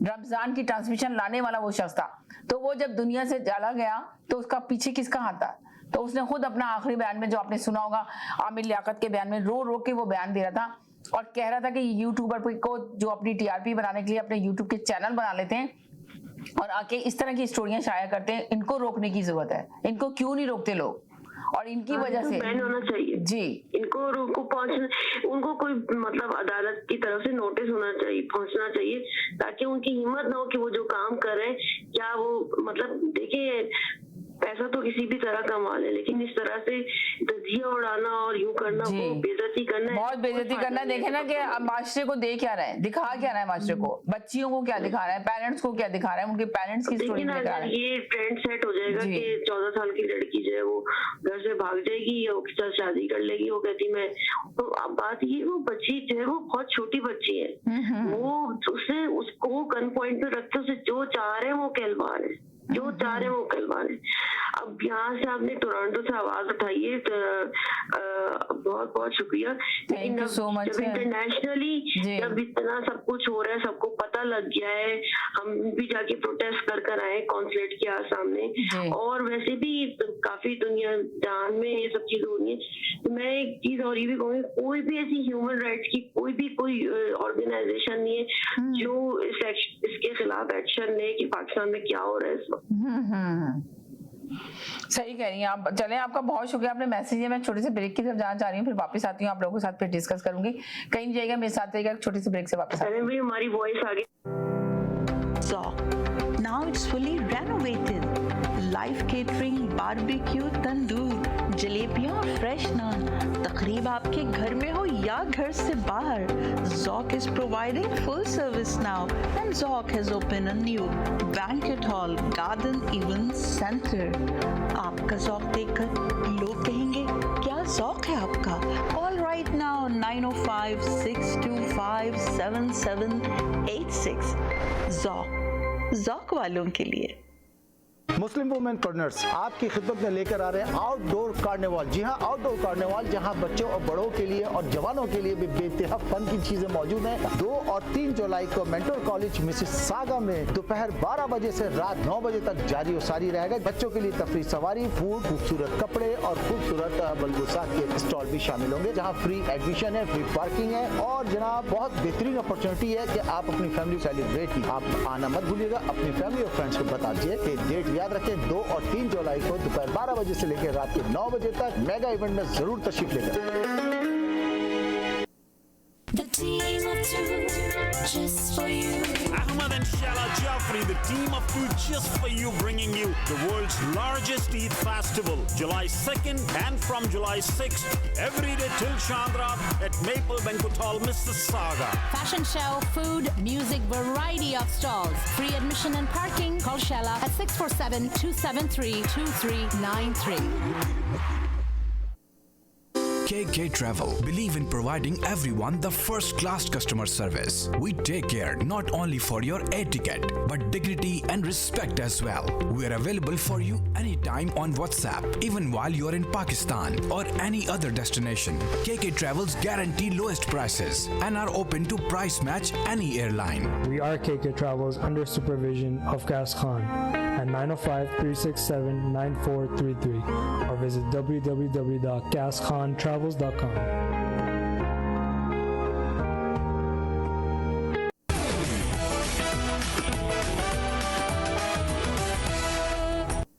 रमजान की ट्रांसमिशन लाने वाला वो शख्स था। तो वो जब दुनिया से चला गया तो उसका पीछे किसका हाथ था? तो उसने खुद अपना आखिरी बयान में, जो आपने सुना होगा आमिर लियाकत के बयान में, रो रो के वो बयान दे रहा था और कह रहा था कि यूट्यूबर को जो अपनी टीआरपी बनाने के लिए अपने यूट्यूब के चैनल बना लेते हैं, और आके इस तरह की स्टोरियां शाया करते हैं। इनको रोकने की जरूरत है। इनको क्यों नहीं रोकते लोग? और इनकी वजह से बैन होना चाहिए जी। इनको पहुंचना, उनको कोई मतलब अदालत की तरफ से नोटिस होना चाहिए, पहुंचना चाहिए, ताकि उनकी हिम्मत ना हो कि वो जो काम कर रहे हैं क्या वो मतलब देखिए पैसा तो किसी भी तरह कमा ले, लेकिन इस तरह से धज्जियां उड़ाना और यूं करना, वो बेइज्जती करना, बहुत बेइज्जती करना। देखे ना कि माशरे को दे क्या रहा है, दिखा क्या रहा है माशरे को, बच्चियों को क्या दिखा रहा है, पेरेंट्स को क्या दिखा रहा है, उनके पेरेंट्स की स्टोरी दिखा रहा है। ये ट्रेंड सेट हो जाएगा कि 14 साल की लड़की जो है वो घर से भाग जाएगी, वो किसी से शादी कर लेगी, वो कहती मैं, तो अब बात ये, वो बच्ची जो है वो बहुत छोटी बच्ची है, वो उसको गन पॉइंट पे रखते उसे जो चाह रहे हैं वो कहलवा रहे हैं, जो चाह रहे हैं वो कहलवा रहे हैं। अब यहाँ से आपने टोरंटो से आवाज उठाई है, बहुत बहुत शुक्रिया। लेकिन जब इंटरनेशनली जब इतना सब कुछ हो रहा है, सबको पता लग गया है, हम भी जाके प्रोटेस्ट कर आए कॉन्सुलेट के सामने, और वैसे भी काफी दुनिया जहान में ये सब चीजें हो रही है। तो मैं एक चीज और ये भी कहूँगी, कोई भी ऐसी ह्यूमन राइट्स की कोई ऑर्गेनाइजेशन नहीं है जो इसके खिलाफ एक्शन ले कि पाकिस्तान में क्या हो रहा है इस वक्त। सही कह रही हैं आप। चलें, आपका बहुत शुक्रिया, आपने मैसेज है। मैं छोटे से ब्रेक की तरफ जाना चाह रही हूँ, फिर वापस आती हूँ, आप लोगों के साथ फिर डिस्कस करूंगी। कहीं जाएगा मेरे साथ रहेगा, छोटे से ब्रेक से वापस हमारी वॉइस आ गई। Now it's fully renovated. Live catering, barbecue, तंदूर, जलेबियाँ और फ्रेश नान। तकरीब आपके घर में हो या घर से बाहर, Zoc is providing full service now, and Zoc has opened a new banquet hall, garden event center. आपका Zoc देखकर लोग कहेंगे क्या Zoc है आपका? Call right now 905-625-7786. Zoc वालों के लिए। मुस्लिम वुमेन कॉर्नर्स आपकी खिदमत में लेकर आ रहे हैं आउटडोर कार्निवाल। जी हाँ, आउटडोर कार्निवाल, जहाँ बच्चों और बड़ों के लिए और जवानों के लिए भी बेतहा फन की चीजें मौजूद हैं। 2 और 3 जुलाई को मेंटोर कॉलेज मिसिसागा में दोपहर 12 बजे से रात 9 बजे तक जारी और सारी रहेगा। बच्चों के लिए तफरीह, सवारी, फूड, खूबसूरत कपड़े और खूबसूरत बलबुसात के स्टॉल भी शामिल होंगे, जहाँ फ्री एडमिशन है, फ्री पार्किंग है, और जनाब बहुत बेहतरीन अपॉर्चुनिटी है कि आप अपनी फैमिली सेलिब्रेट की। आप आना मत भूलिएगा, अपनी फैमिली और फ्रेंड्स को बता दीजिए कि डेट याद रखें 2 और 3 जुलाई को दोपहर 12 बजे से लेकर रात के 9 बजे तक मेगा इवेंट में जरूर तशरीफ लेकर। Ahmad and Shala Jafri, the team of 2 just for you, bringing you the world's largest Eid festival, July 2nd and from July 6th, every day till Chandra at Maple Banquet Hall, Mississauga. Fashion show, food, music, variety of stalls, free admission and parking. Call Shala at 647-273-2393. KK Travel believe in providing everyone the first class customer service. We take care not only for your air ticket but dignity and respect as well. We are available for you anytime on WhatsApp, even while you are in Pakistan or any other destination. KK Travels guarantee lowest prices and are open to price match any airline. We are KK Travels under supervision of Gas Khan at 905-367-9433 or visit www.gaskhantravel.com.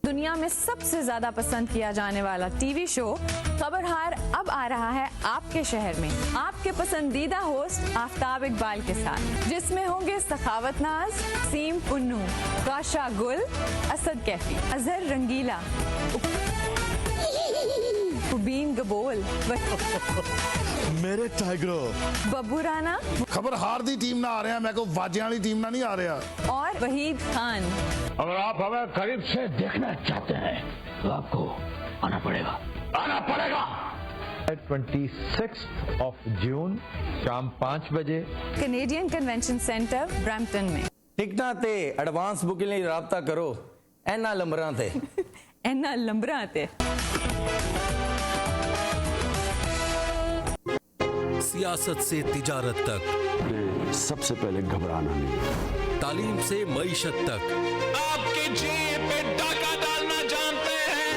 दुनिया में सबसे ज्यादा पसंद किया जाने वाला TV show खबरहार अब आ रहा है आपके शहर में, आपके पसंदीदा होस्ट आफताब इकबाल के साथ, जिसमें होंगे सखावत नाज, सीम पुन्नू, काशा गुल, असद कैफी, अजहर रंगीला, बीन गबोल, मेरे टाइगरो, बब्बू राना, खबरहार दी टीम ना आ रहे हैं, मैं को वाजियां वाली टीम ना नहीं आ रहा, और वहीद खान। अगर आप हमें करीब से देखना चाहते हैं तो आपको आना पड़ेगा। 26 जून शाम 5 बजे कैनेडियन कन्वेंशन सेंटर ब्रैम्पटन में। टिकटां ते एडवांस बुकिंग लई राब्ता करो इन्हां नंबरां ते। इन्हां नंबरां ते। सियासत से तिजारत तक, सबसे पहले घबराना नहीं, तालीम से मईशत तक, आपके जेब पे डाका डालना जानते हैं,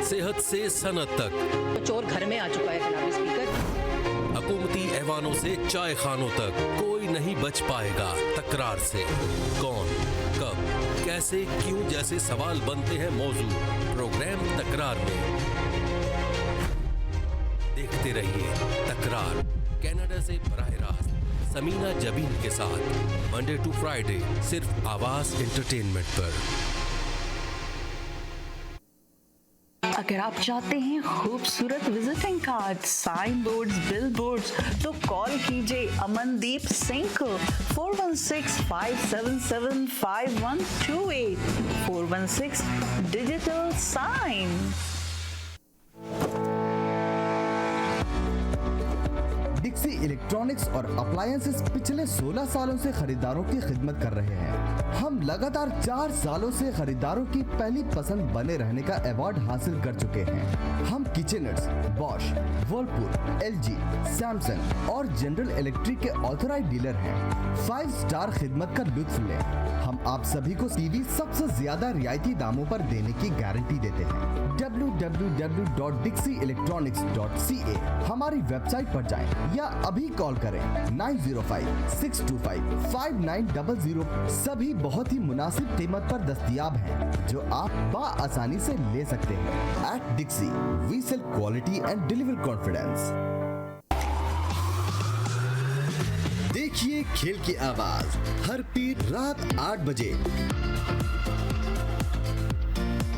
सेहत से सनत तक, चोर घर में आ चुका है जनाब स्पीकर, हुकूमती ऐवानों से चाय खानों तक, कोई नहीं बच पाएगा तकरार से। कौन, कब, ऐसे क्यों जैसे सवाल बनते हैं मौजू प्रोग्राम तकरार में। देखते रहिए तकरार कनाडा से बराह रास्त समीना जबीन के साथ मंडे टू फ्राइडे सिर्फ आवाज एंटरटेनमेंट पर। अगर आप चाहते हैं खूबसूरत visiting card, signboards, billboards तो कॉल कीजिए अमनदीप सिंह को 416-577-5128 416 डिजिटल साइन। डिक्सी इलेक्ट्रॉनिक्स और अप्लायंसेस पिछले 16 सालों से खरीदारों की खिदमत कर रहे हैं। हम लगातार 4 सालों से खरीदारों की पहली पसंद बने रहने का अवार्ड हासिल कर चुके हैं। हम किचनर्स, बॉश, वर्लपूल, एलजी, सैमसंग और जनरल इलेक्ट्रिक के ऑथराइज्ड डीलर हैं। 5 स्टार खिदमत का लुत्फ लें। हम आप सभी को टीवी सबसे ज्यादा रियायती दामों पर देने की गारंटी देते हैं। www.dixieelectronics.ca हमारी वेबसाइट पर जाएं या अभी कॉल करें 905-625-5900। सभी बहुत ही मुनासिब कीमत पर दस्तयाब हैं जो आप आसानी से ले सकते हैं। At Dixy we sell quality and deliver confidence. देखिए खेल की आवाज हर पीर रात 8 बजे।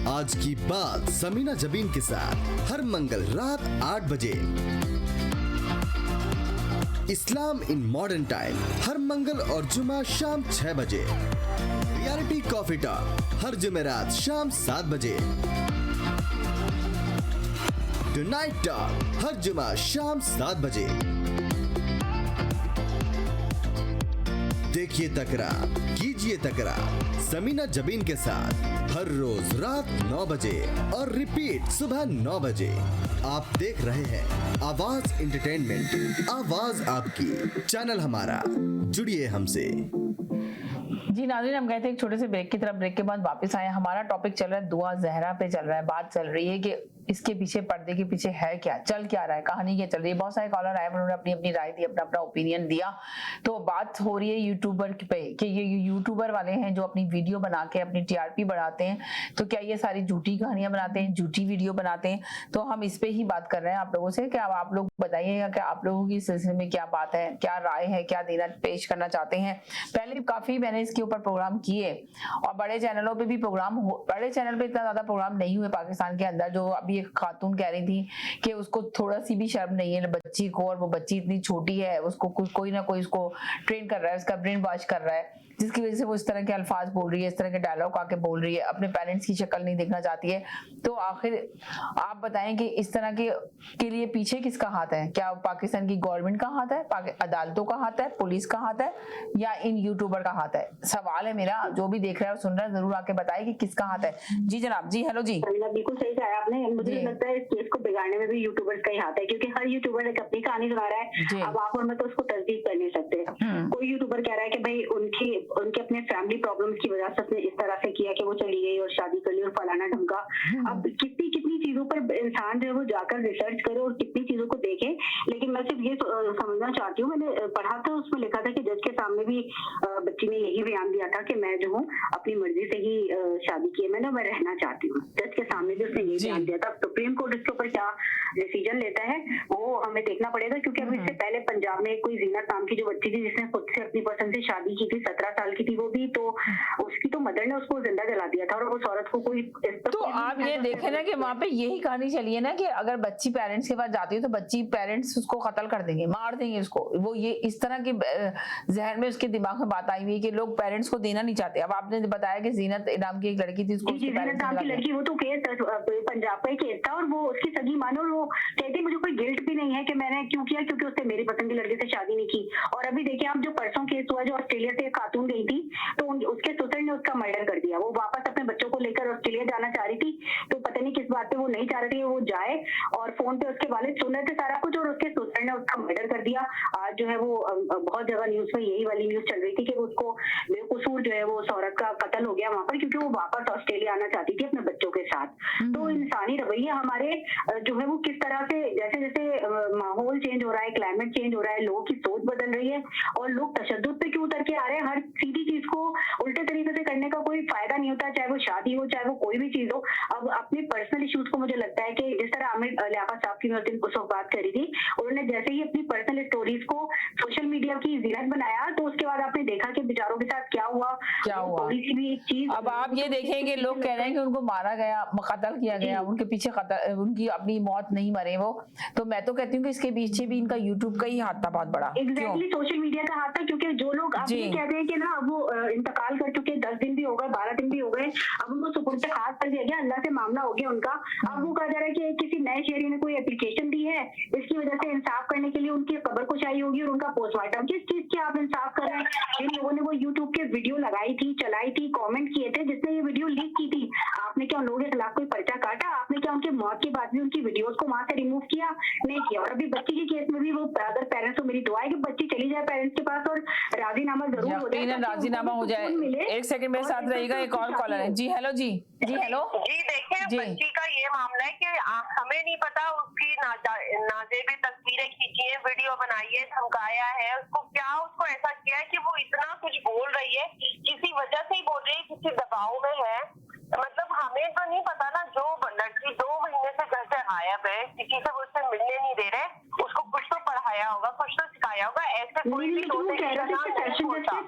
आज की बात समीना जबीन के साथ हर मंगल रात 8 बजे। इस्लाम इन मॉडर्न टाइम हर मंगल और जुमा शाम 6 बजे। रियलिटी कॉफी टॉक हर जुमेरात शाम 7 बजे। टुनाइट टॉक हर जुमा शाम 7 बजे। देखिए तकरार, कीजिए तकरार समीना जबीन के साथ हर रोज रात 9 बजे और रिपीट सुबह 9 बजे। आप देख रहे हैं आवाज एंटरटेनमेंट, आवाज आपकी, चैनल हमारा, जुड़िए हमसे। जी नाज़रीन, हम गए थे एक छोटे से ब्रेक की तरफ। ब्रेक के बाद वापस आए। हमारा टॉपिक चल रहा है दुआ ज़हरा पे चल रहा है। बात चल रही है कि इसके पीछे, पर्दे के पीछे है क्या, चल क्या रहा है, कहानी क्या चल रही है। बहुत सारे कॉलर आए, उन्होंने अपनी अपनी राय दी, अपना अपना ओपिनियन दिया। तो बात हो रही है यूट्यूबर पे कि ये यूट्यूबर वाले हैं जो अपनी वीडियो बना के अपनी टीआरपी बढ़ाते हैं। तो क्या ये सारी झूठी कहानियां बनाते हैं, झूठी वीडियो बनाते हैं? तो हम इस पे ही बात कर रहे हैं आप लोगों से कि अब आप लोग बताइएगा कि आप लोगों की सिलसिले में क्या बात है, क्या राय है, क्या देना पेश करना चाहते हैं। पहले काफी मैंने इसके ऊपर प्रोग्राम किए और बड़े चैनलों पे भी प्रोग्राम, बड़े चैनल पे इतना ज्यादा प्रोग्राम नहीं हुए पाकिस्तान के अंदर। जो अभी एक खातून कह रही थी कि उसको थोड़ा सी भी शर्म नहीं है बच्ची को, और वो बच्ची इतनी छोटी है, उसको कोई ना कोई उसको ट्रेन कर रहा है, उसका ब्रेन वॉश कर रहा है, जिसकी वजह से वो इस तरह के अल्फाज बोल रही है, इस तरह के डायलॉग आके बोल रही है, अपने पेरेंट्स की शक्ल नहीं देखना चाहती है। तो आखिर आप बताएं कि इस तरह के लिए पीछे किसका हाथ है? क्या पाकिस्तान की गवर्नमेंट का हाथ है, अदालतों का हाथ है, पुलिस का हाथ है, या इन यूट्यूबर का हाथ है? सवाल है मेरा, जो भी देख रहा है और सुन रहा है जरूर आके बताए कि किसका हाथ है। जी जनाब। जी हेलो जी। बिल्कुल सही कहा आपने। मुझे लगता है इस केस को बिगाड़ने में भी यूट्यूबर्स का ही हाथ है, क्योंकि हर यूट्यूबर एक अपनी कहानी सुना रहा है। अब आप और मैं तो उसको तस्दीक कर नहीं सकते। कोई यूट्यूबर कह रहा है कि भाई उनके अपने फैमिली प्रॉब्लम्स की वजह से उसने इस तरह से किया कि वो चली गई और शादी कर ली और फलाना ढमका। अब कितनी चीजों पर इंसान जो है वो जाकर रिसर्च करे और कितनी चीजों को देखे। लेकिन मैं सिर्फ ये समझना चाहती हूँ, मैंने पढ़ा था उसमें लिखा था कि जज के सामने भी बच्ची ने यही बयान दिया था कि मैं जो हूँ अपनी मर्जी से ही शादी की है, मैं रहना चाहती हूँ। जज के सामने भी उसने यही बयान दिया था। सुप्रीम कोर्ट इसके ऊपर क्या डिसीजन लेता है वो हमें देखना पड़ेगा, क्योंकि अब इससे पहले पंजाब में कोई जीनत नाम की जो बच्ची थी जिसने खुद से अपनी पसंद से शादी की थी, 17 साल की थी वो भी, तो उसकी तो मदर ने उसको जिंदा जला दिया था और उस औरत को कोई। तो आप ये देखें ना कि वहाँ पे यही कहानी चली है ना कि अगर बच्ची पेरेंट्स के पास जाती है तो बच्ची पेरेंट्स उसको कत्ल कर देंगे, मार देंगे उसको। वो ये इस तरह की जहन में उसके दिमाग में बात आई हुई है कि लोग पेरेंट्स को देना नहीं चाहते। अब आपने बताया कि जीनत नाम की एक लड़की थी, उसको जीनत नाम की लड़की, वो तो केस पंजाब का ही केस था और वो उसकी सगी मानो, और वो कहती मुझे कोई गिल्ट भी नहीं है कि मैंने क्यों किया, क्योंकि उसने मेरी पसंद की लड़की से शादी नहीं की। और अभी देखिए आप, जो परसों केस हुआ जो ऑस्ट्रेलिया से खातून गई थी तो उसके सुसर ने उसका मर्डर कर दिया। वो वापस अपने बच्चों को लेकर ऑस्ट्रेलिया जाना चाह रही थी, तो पता नहीं किस बात पे वो नहीं चाह रही थी वो जाए, और फोन पे उसके वालिद सुन रहे थे सारा कुछ, और उसके सुसर ने उसका मर्डर कर दिया। आज जो है वो बहुत जगह न्यूज में यही वाली न्यूज चल रही थी कि उसको बेकसूर जो है वो सौरभ का कत्ल हो गया वहां पर, क्योंकि वो वापस ऑस्ट्रेलिया आना चाहती थी अपने बच्चों के साथ। तो इंसानी रवैया हमारे जो है वो किस तरह से जैसे जैसे माहौल चेंज हो रहा है, क्लाइमेट चेंज हो रहा है, लोगों की सोच बदल रही है और लोग तशद्दुद पे क्यों उतर के आ रहे हैं। हर सीधी चीज को उल्टे तरीके से करने का कोई फायदा नहीं होता, चाहे वो शादी हो चाहे वो कोई भी चीज हो। अब अपने पर्सनल इश्यूज को मुझे लगता है कि जिस तरह आमिर लियाकत साहब की मैं उस वक्त बात करी थी, उन्होंने जैसे ही अपनी पर्सनल स्टोरीज को सोशल मीडिया की जिनत बनाया तो उसके बाद आपने देखा कि बेचारों के साथ क्या हुआ थोड़ी सी भी एक चीज। अब आप ये देखेंगे लोग कह रहे हैं कि उनको मारा गया, कत्ल किया गया, उनके पीछे उनकी अपनी मौत नहीं मरे वो। तो मैं तो कहती हूँ कि इसके पीछे भी इनका यूट्यूब का ही हाथ था बहुत बड़ा। एग्जैक्टली सोशल मीडिया का हाथ था, क्योंकि जो लोग आप ये कहते हैं कि ना अब वो इंतकाल कर चुके, 10 दिन भी हो गए, 12 दिन भी हो गए, अब उनको सुपुर्द खास कर दिया गया, अल्लाह से मामला हो गया उनका। अब वो कहा जा रहा है कि किसी नए शहरी ने कोई एप्लीकेशन दी है, इसकी वजह से इंसाफ करने के लिए उनकी कब्र को चाहिए होगी और उनका पोस्टमार्टम। किस चीज की आप इंसाफ कर रहे हैं? जिन लोगों ने वो यूट्यूब के वीडियो लगाई थी, चलाई थी, कमेंट किए थे, जिसने ये वीडियो लीक की थी, आपने क्या उन लोगों के खिलाफ कोई पर्चा काटा? आपने क्या उनकी मौत के बाद भी उनकी वीडियोस को वहां से रिमूव किया? नहीं किया। और अभी बच्ची के केस में भी वो अगर पेरेंट्स को मेरी दुआ है कि बच्ची चली जाए पेरेंट्स के पास और राजीनामा जरूर हो जाए, राजीनामा हो जाए। एक सेकंड मेरे साथ रहिएगा, एक और कॉलर है। जी हेलो जी हेलो जी देखिए, बच्ची का ये मामला है कि हमें नहीं पता उसकी नाजेबी तस्वीरें खींची है, वीडियो बनाई है, धमकाया है, उसको ऐसा किया है कि वो इतना कुछ बोल रही है, किसी वजह से ही बोल रही है, किसी दबाव में है। मतलब हमें तो नहीं पता ना, जो लड़की 2 महीने से घर से गायब है, किसी से वो उससे मिलने नहीं दे रहे, उसको कुछ तो पढ़ाया होगा, कुछ तो सिखाया होगा। ऐसे कोई भी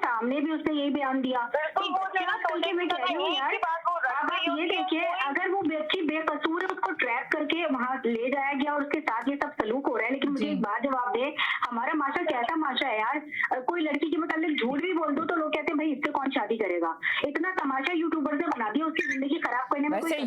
सामने भी उसने यही बयान दिया। ये देखिए, अगर वो बच्ची बेकसूर है, उसको ट्रैप करके वहाँ ले जाया गया और उसके साथ ये सब सलूक हो रहा है, लेकिन मुझे एक बात जवाब दे, हमारा माशा कैसा माशा है यार? कोई लड़की के मुताबिक झूठ भी बोल दो तो लोग कहते हैं भाई इससे कौन शादी करेगा। इतना तमाशा यूट्यूबर से बना दिया, उसकी जिंदगी खराब करने में। वैसे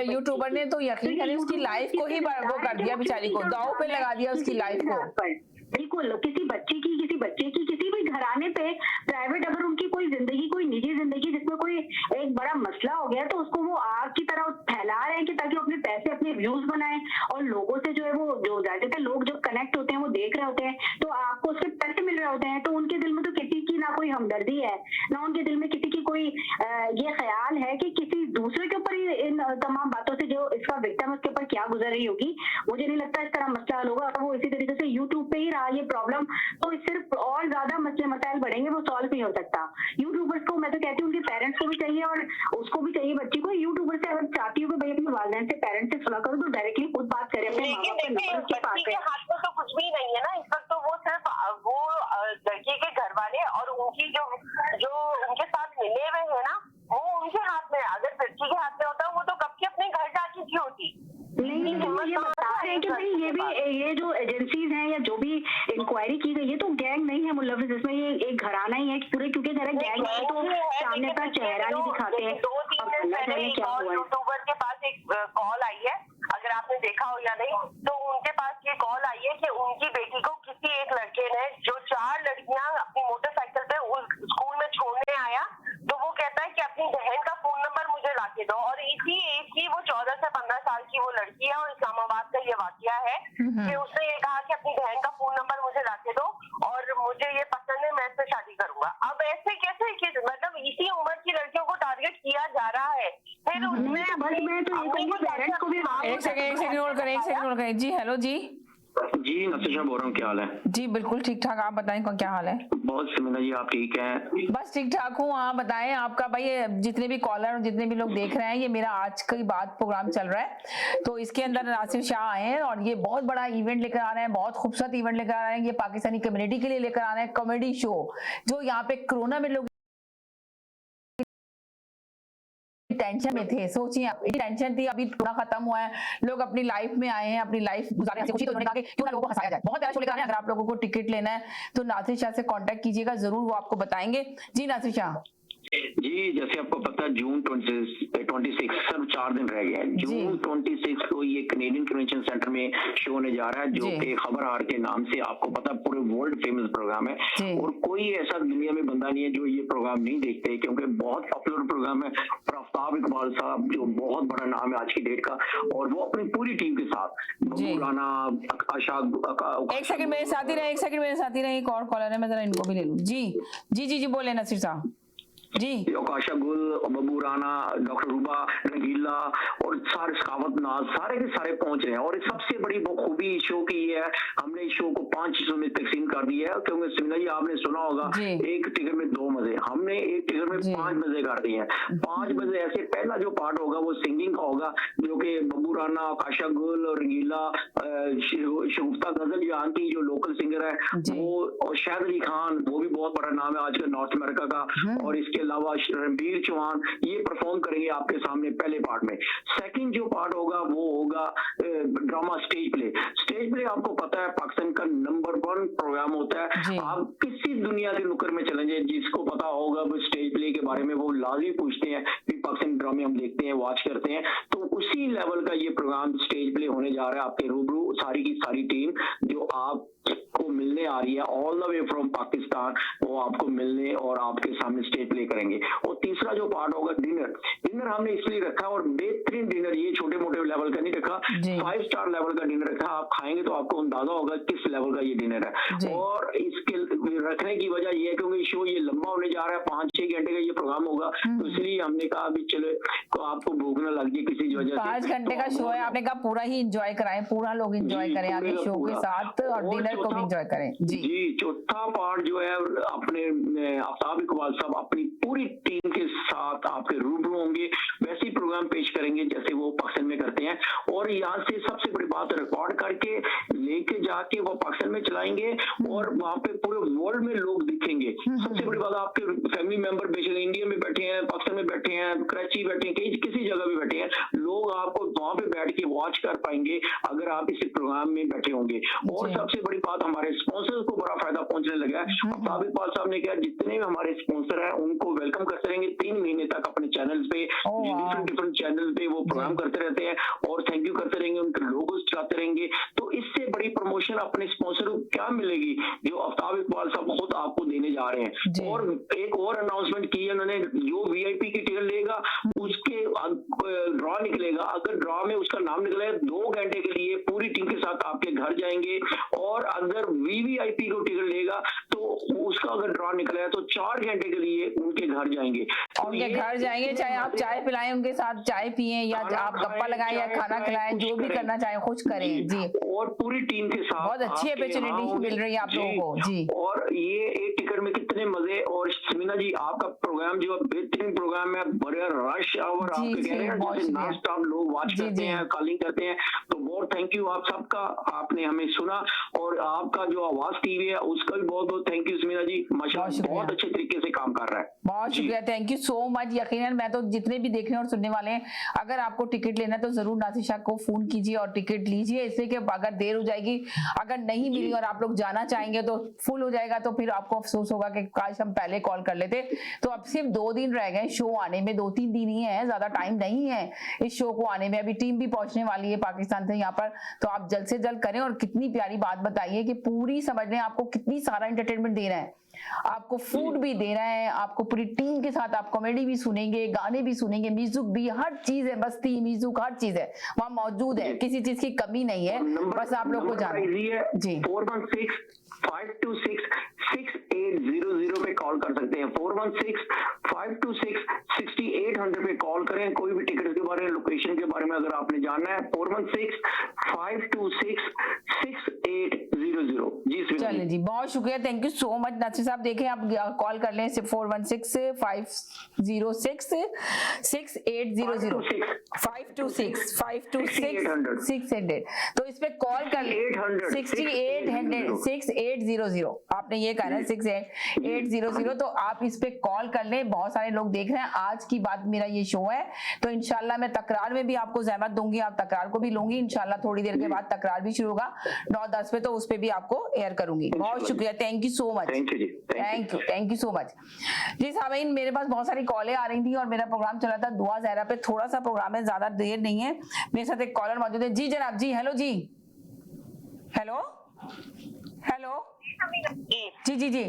यूट्यूबर ने तो यकीन करें उसकी लाइफ को ही वो कर दिया, बेचारी को दांव पे लगा दिया उसकी लाइफ को। बिल्कुल, किसी बच्चे की, किसी भी घराने पे प्राइवेट अगर उनकी कोई जिंदगी, कोई निजी जिंदगी जिसमें कोई एक बड़ा मसला हो गया तो उसको वो आग की तरह फैला रहे हैं कि ताकि अपने पैसे, अपने व्यूज बनाएं और लोगों से जो है वो जो ज्यादातर लोग जो कनेक्ट होते हैं वो देख रहे होते हैं, तो आपको उसके पैसे मिल रहे होते हैं, तो उनके दिल में तो किसी की ना कोई हमदर्दी है, ना उनके दिल में किसी की कोई ये ख्याल है कि किसी दूसरे के ऊपर इन तमाम बातों से जो इसका विक्टिम उसके ऊपर क्या गुजर रही होगी। मुझे नहीं लगता इस तरह मसला हल होगा। अगर वो इसी तरीके से यूट्यूब पे ही रहा ये प्रॉब्लम, तो सिर्फ और ज्यादा मसले मसाइल बढ़ेंगे, वो सॉल्व नहीं हो सकता। यूट्यूबर्स को मैं तो कहती हूँ उनके पेरेंट्स को भी चाहिए और उसको भी चाहिए बच्ची को। यूट्यूबर से अगर चाहती हूँ कि भाई अपने वालिदैन से, पेरेंट्स से सुलह करो तो डायरेक्टली खुद बात करें अपने माँ बाप के नंबर के पास है। हाथ में तो कुछ भी नहीं है ना इस वक्त, तो वो सिर्फ वो लड़की के घर वाले और उनकी जो उनके साथ मिले हुए हैं ना, वो उनके हाथ में। अगर लड़की के हाथ में होता वो तो कब की अपने घर जा चुकी होती। नहीं, वो ये बता रहे हैं कि भाई ये जो एजेंसीज हैं या जो भी इंक्वायरी की गई है तो गैंग नहीं है मुलविस, इसमें ये एक घराना ही है पूरे, क्योंकि अगर गैंग है तो सामने अपना चेहरा नहीं दिखाते हैं। 2-3 दिन पहले एक और यूट्यूबर के पास एक कॉल आई है, अगर आपने देखा हो या नहीं, तो उनके पास ये कॉल आई है कि उनकी बेटी को किसी एक लड़के ने, जो 4 लड़कियां अपनी मोटरसाइकिल पे स्कूल में छोड़ने आया, तो वो कहता है कि अपनी बहन का फोन नंबर मुझे लाके दो। और इसी एज की वो 14 से 15 साल की वो लड़की है और इस्लामाबाद का ये वाकया है कि उसने ये कहा कि अपनी बहन का फोन नंबर मुझे लाके दो और मुझे ये पसंद है, मैं इससे शादी करूंगा। अब ऐसे कैसे मतलब इसी उम्र की लड़कियों को टारगेट किया जा रहा है। फिर उसमें एक सेकंड होल्ड करें। जी हेलो जी नतीशा बोल रहा हूँ, क्या हाल है? जी बिल्कुल ठीक ठाक, आप बताएं क्या हाल है? बहुत सिमिलर जी, आप ठीक हैं? बस ठीक ठाक हूँ, आप बताएं आपका। भाई जितने भी कॉलर और जितने भी लोग देख रहे हैं, ये मेरा आज की बात प्रोग्राम चल रहा है, तो इसके अंदर नासिर शाह आए हैं और ये बहुत बड़ा इवेंट लेकर आ रहे हैं, बहुत खूबसूरत इवेंट लेकर आ रहे हैं। ये पाकिस्तानी कम्युनिटी के लिए लेकर आ रहे हैं कॉमेडी शो, जो यहाँ पे कोरोना में लोग टेंशन में थे। सोचिए टेंशन थी, अभी थोड़ा खत्म हुआ है, लोग अपनी लाइफ में आए हैं, अपनी लाइफ गुजारने से खुशी, तो उन्होंने कहा कि क्यों ना लोगों को हंसाया जाए। बहुत प्यारा शो लेकर आ रहे हैं। अगर आप लोगों को टिकट लेना है तो नासिर शाह से कांटेक्ट कीजिएगा, जरूर वो आपको बताएंगे। जी नासिर शाह जी, जैसे आपको पता है जून 26 सिर्फ 4 दिन रह गया है। जून 26 को ये कनेडियन कन्वेंशन सेंटर में शो होने जा रहा है, जो कि खबरहार के नाम से आपको पता पूरे वर्ल्ड फेमस प्रोग्राम है और कोई ऐसा दुनिया में बंदा नहीं है जो ये प्रोग्राम नहीं देखते, क्योंकि बहुत पॉपुलर प्रोग्राम है और आफ्ताब इकबाल इकबाल साहब जो बहुत बड़ा नाम है आज की डेट का, और वो अपनी पूरी टीम के साथ, बब्बू राना, आशा, एक सेकंड मेरे साथ ही रहे, एक और कॉलर है, मैं जरा इनको भी ले लूं। जी बोले नसीर साहब जी। आशा गुल, बब्बू राना, डॉक्टर रूबा, रंगीला और सारे सखावत नाज, सारे के सारे पहुंच रहे हैं। और सबसे बड़ी खूबी इस शो की ये है, हमने इस शो को 5 हिस्सों में तकसीम कर दिया है, क्योंकि समीना जी आपने सुना होगा एक टिकट में 2 मजे, हमने एक टिकट में 5 मजे कर दिए हैं। 5 मजे ऐसे, पहला जो पार्ट होगा वो सिंगिंग का होगा, जो कि बब्बू राना, आशा गुल और रंगीला, शगुफ्ता गजल जहां की जो लोकल सिंगर है वो, और शाहिद अली खान, वो भी बहुत बड़ा नाम है आजकल नॉर्थ अमेरिका का, और इसके अलावा रणबीर चौहान, ये परफॉर्म करेंगे आपके सामने पहले पार्ट में। सेकंड जो पार्ट होगा वो होगा ड्रामा स्टेज प्ले। आपको पता है पाकिस्तान का नंबर 1 प्रोग्राम होता है। आप किसी दुनिया के नुक्कड़ में चलेंगे, जिसको पता होगा वो स्टेज प्ले के बारे में, वो लाजमी पूछते हैं कि पाकिस्तान ड्रामे हम देखते हैं, वॉच करते हैं। तो उसी लेवल का ये प्रोग्राम स्टेज प्ले होने जा रहा है आपके रूबरू। सारी की सारी टीम जो आपको मिलने आ रही है all the way from Pakistan, वो आपको मिलने और आपके सामने स्टेज प्ले करेंगे। और तीसरा जो पार्ट होगा डिनर हमने इसलिए रखा, और बेहतरीन डिनर, ये छोटे मोटे लेवल का नहीं रखा, 5 स्टार लेवल का डिनर रखा। आप खाएंगे तो आपको अंदाजा होगा किस लेवल का ये डिनर है। और इसके रखने की वजह ये है क्योंकि शो ये लंबा होने जा रहा है, 5-6 घंटे का ये प्रोग्राम होगा, तो इसलिए हमने कहा अभी चलो तो आपको भूख न लग जाए किसी वजह से। 5 घंटे का शो है, आपने कहा पूरा ही एंजॉय कराएं, पूरा लोग एंजॉय करें आपके शो के साथ, और डिनर को भी एंजॉय करें। जी चौथा पार्ट जो है अपने आफ्ताब इकबाल साहब अपनी पूरी टीम के साथ आपके रूबरू होंगे, वैसे ही प्रोग्राम पेश करेंगे जैसे वो पाकिस्तान में करते हैं। और यहाँ से सबसे बड़ी बात, रिकॉर्ड करके लेके जाके वो पाकिस्तान में चलाएंगे, और वहाँ पे पूरे वर्ल्ड में लोग दिखेंगे। सबसे बड़ी बात, आपके फैमिली मेंबर बेशक इंडिया में बैठे हैं, पाकिस्तान में बैठे हैं, कराची बैठे हैं, कहीं किसी जगह भी बैठे हैं, लोग आपको वहाँ पे बैठ के वॉच कर पाएंगे अगर आप इस प्रोग्राम में बैठे होंगे। और सबसे बड़ी बात, हमारे स्पॉन्सर्स को बड़ा फायदा पहुंचने लगा है। आफ्ताब इकबाल साहब ने कहा जितने भी हमारे स्पॉन्सर हैं उनको वेलकम करते रहेंगे 3 महीने तक अपने चैनल पे, डिफरेंट चैनल पे वो प्रोग्राम करते रहते हैं, और थैंक यू करते रहेंगे, उनके लोगोस चलाते रहेंगे। तो इससे बड़ी प्रमोशन अपने स्पॉन्सर को क्या मिलेगी, जो आफ्ताब इकबाल साहब खुद आपको देने जा रहे हैं। और एक और अनाउंसमेंट की है उन्होंने, जो VIP की टिकट लेगा उसके ड्रॉ निकलेगा, अगर ड्रॉ में उसका नाम निकले 2 घंटे के लिए पूरी टीम के साथ आपके घर जाएंगे, और अगर VVIP को टिकट लेगा तो उसका अगर ड्रॉ निकला है तो 4 घंटे के लिए उनके घर जाएंगे। उनके घर जाएंगे, चाहे आप चाय पिलाएं उनके साथ, चाय पिए, या आप गप्पा लगाएं, या खाना खिलाएं, जो भी करना चाहें खुश करें। जी, और पूरी टीम के साथ बहुत अच्छी अपॉर्चुनिटी मिल रही है आप लोगों को। जी, और ये एक टिकट में कितने मजे। और समीना जी आपका प्रोग्राम जो बेहतरीन प्रोग्राम है, बड़े रश आवर आपके कह रहे हैं, जैसे नॉन स्टॉप लोग वॉच करते हैं, कॉलिंग करते हैं, तो बहुत थैंक यू आप सबका, आपने हमें सुना। और आपका जो आवाज टीवी है उसका भी बहुत बहुत थैंक यू समीना जी, माशाल्लाह बहुत अच्छे तरीके से काम कर रहा है। बहुत शुक्रिया, थैंक यू सो मच। यकीनन मैं तो जितने भी देखने और सुनने वाले हैं, अगर आपको टिकट लेना है तो जरूर नासिशा को फोन कीजिए और टिकट लीजिए, इसलिए कि अगर देर हो जाएगी, अगर नहीं मिली और आप लोग जाना चाहेंगे तो फुल हो जाएगा, तो फिर आपको अफसोस होगा कि काश हम पहले कॉल कर लेते। तो अब सिर्फ 2 दिन रह गए शो आने में, 2-3 दिन ही है, ज्यादा टाइम नहीं है इस शो को आने में। अभी टीम भी पहुंचने वाली है पाकिस्तान से यहाँ पर, तो आप जल्द से जल्द करें। और कितनी प्यारी बात बताइए कि पूरी समझ लें आपको कितनी सारा एंटरटेनमेंट दे रहा है, आपको फूड भी दे रहा है, आपको पूरी टीम के साथ आप कॉमेडी भी सुनेंगे, गाने भी सुनेंगे, म्यूजिक भी, हर चीज है, मस्ती म्यूजिक हर चीज है वहाँ मौजूद है, किसी चीज की कमी नहीं है। बस आप लोग को जाना जी 416-526-6800 पे कॉल कर सकते हैं। 416-526-6800 पे कॉल करें, कोई भी टिकट के बारे में, लोकेशन के बारे में अगर आपने जानना है। 416-526-6800। जी चलिए जी, बहुत शुक्रिया, thank you so much Nasir साहब। देखें आप कॉल कर लें 416-506-6800 526-526-600, तो इस पे कॉल कर लें 6800 आपने ये कहना है 6800, तो आप इस पे कॉल कर लें। बहुत सारे लोग देख रहे हैं, आज की बात मेरा ये शो है, तो इंशाल्लाह मैं तकरार में भी आपको जहमत दूंगी, आप तकरार को भी लूंगी इंशाल्लाह। थोड़ी देर के बाद तकरार भी शुरू होगा 9-10 पे, तो उस पे भी आपको एयर करूंगी। बहुत शुक्रिया, thank you so much, thank you so much ji. Sameen, मेरे पास बहुत सारी कॉलें आ रही थी और मेरा प्रोग्राम चला था दुआ ज़हरा पे, थोड़ा सा प्रोग्राम है, ज्यादा देर नहीं है। मेरे साथ एक कॉलर मौजूद है। जी जनाब, जी हेलो, जी हेलो हेलो जी जी जी,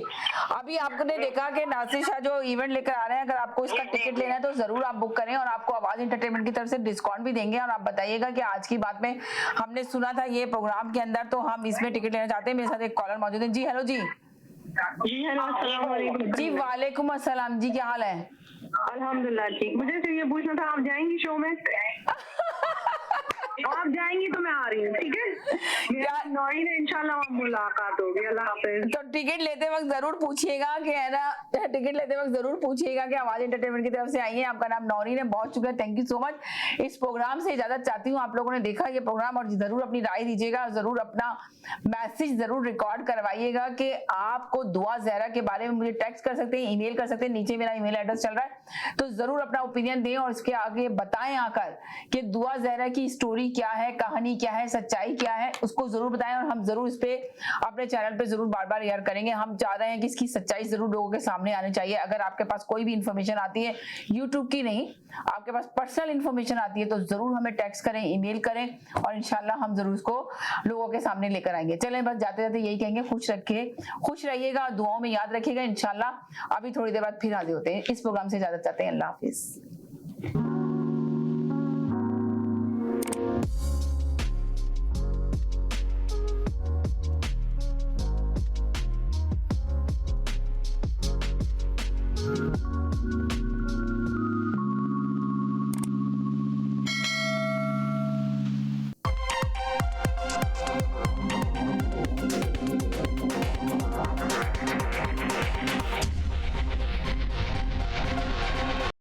अभी आपने देखा कि नासिर शाह जो इवेंट लेकर आ रहे हैं, अगर आपको इसका टिकट लेना है तो जरूर आप बुक करें, और आपको आवाज एंटरटेनमेंट की तरफ से डिस्काउंट भी देंगे। और आप बताइएगा कि आज की बात में हमने सुना था ये प्रोग्राम के अंदर, तो हम इसमें टिकट लेना चाहते हैं। मेरे साथ एक कॉलर मौजूद है। जी हेलो जी। जी हेलो, अस्सलाम वालेकुम। जी वालेकुम अस्सलाम जी, क्या हाल है? अल्हम्दुलिल्लाह ठीक। मुझे तो ये पूछना था, आप जाएंगी शो में? आप जाएंगी तो मैं आ रही हूँ, ठीक है? नौरी ने इंशाल्लाह मुलाकात होगी। अल्लाह हाफिज। तो टिकट लेते वक्त जरूर पूछिएगा कि है ना, टिकट लेते वक्त जरूर पूछिएगा कि आवाज एंटरटेनमेंट की तरफ से आई है। आपका नाम नौरी ने, बहुत शुक्रिया, थैंक यू सो मच। इस प्रोग्राम से इजाजत चाहती हूँ। आप लोगों ने देखा ये प्रोग्राम, और जरूर अपनी राय दीजिएगा, जरूर अपना मैसेज जरूर रिकॉर्ड करवाइएगा कि आपको दुआ ज़हरा के बारे में मुझे टेक्स्ट कर सकते हैं, ईमेल कर सकते हैं, नीचे मेरा ईमेल एड्रेस चल रहा है, तो जरूर अपना ओपिनियन दें और इसके आगे बताएं आकर कि दुआ ज़हरा की स्टोरी क्या है, कहानी क्या है, सच्चाई क्या है, उसको जरूर बताएं। और हम जरूर इस पे अपने चैनल पे जरूर बार बार शेयर करेंगे। हम चाह रहे हैं कि इसकी सच्चाई जरूर लोगों के सामने आनी चाहिए। अगर आपके पास कोई भी इंफॉर्मेशन आती है, यूट्यूब की नहीं, आपके पास पर्सनल इंफॉर्मेशन आती है, तो जरूर हमें टेक्स्ट करें, ईमेल करें, और इंशाल्लाह हम जरूर इसको लोगों के सामने लेकर आएंगे। चलें, बस जाते जाते यही कहेंगे, खुश रहिएगा, दुआओं में याद रखिएगा। इंशाल्लाह अभी थोड़ी देर बाद फिर हाजिर होते हैं। इस प्रोग्राम से इजाजत चाहते हैं। अल्लाह हाफिज।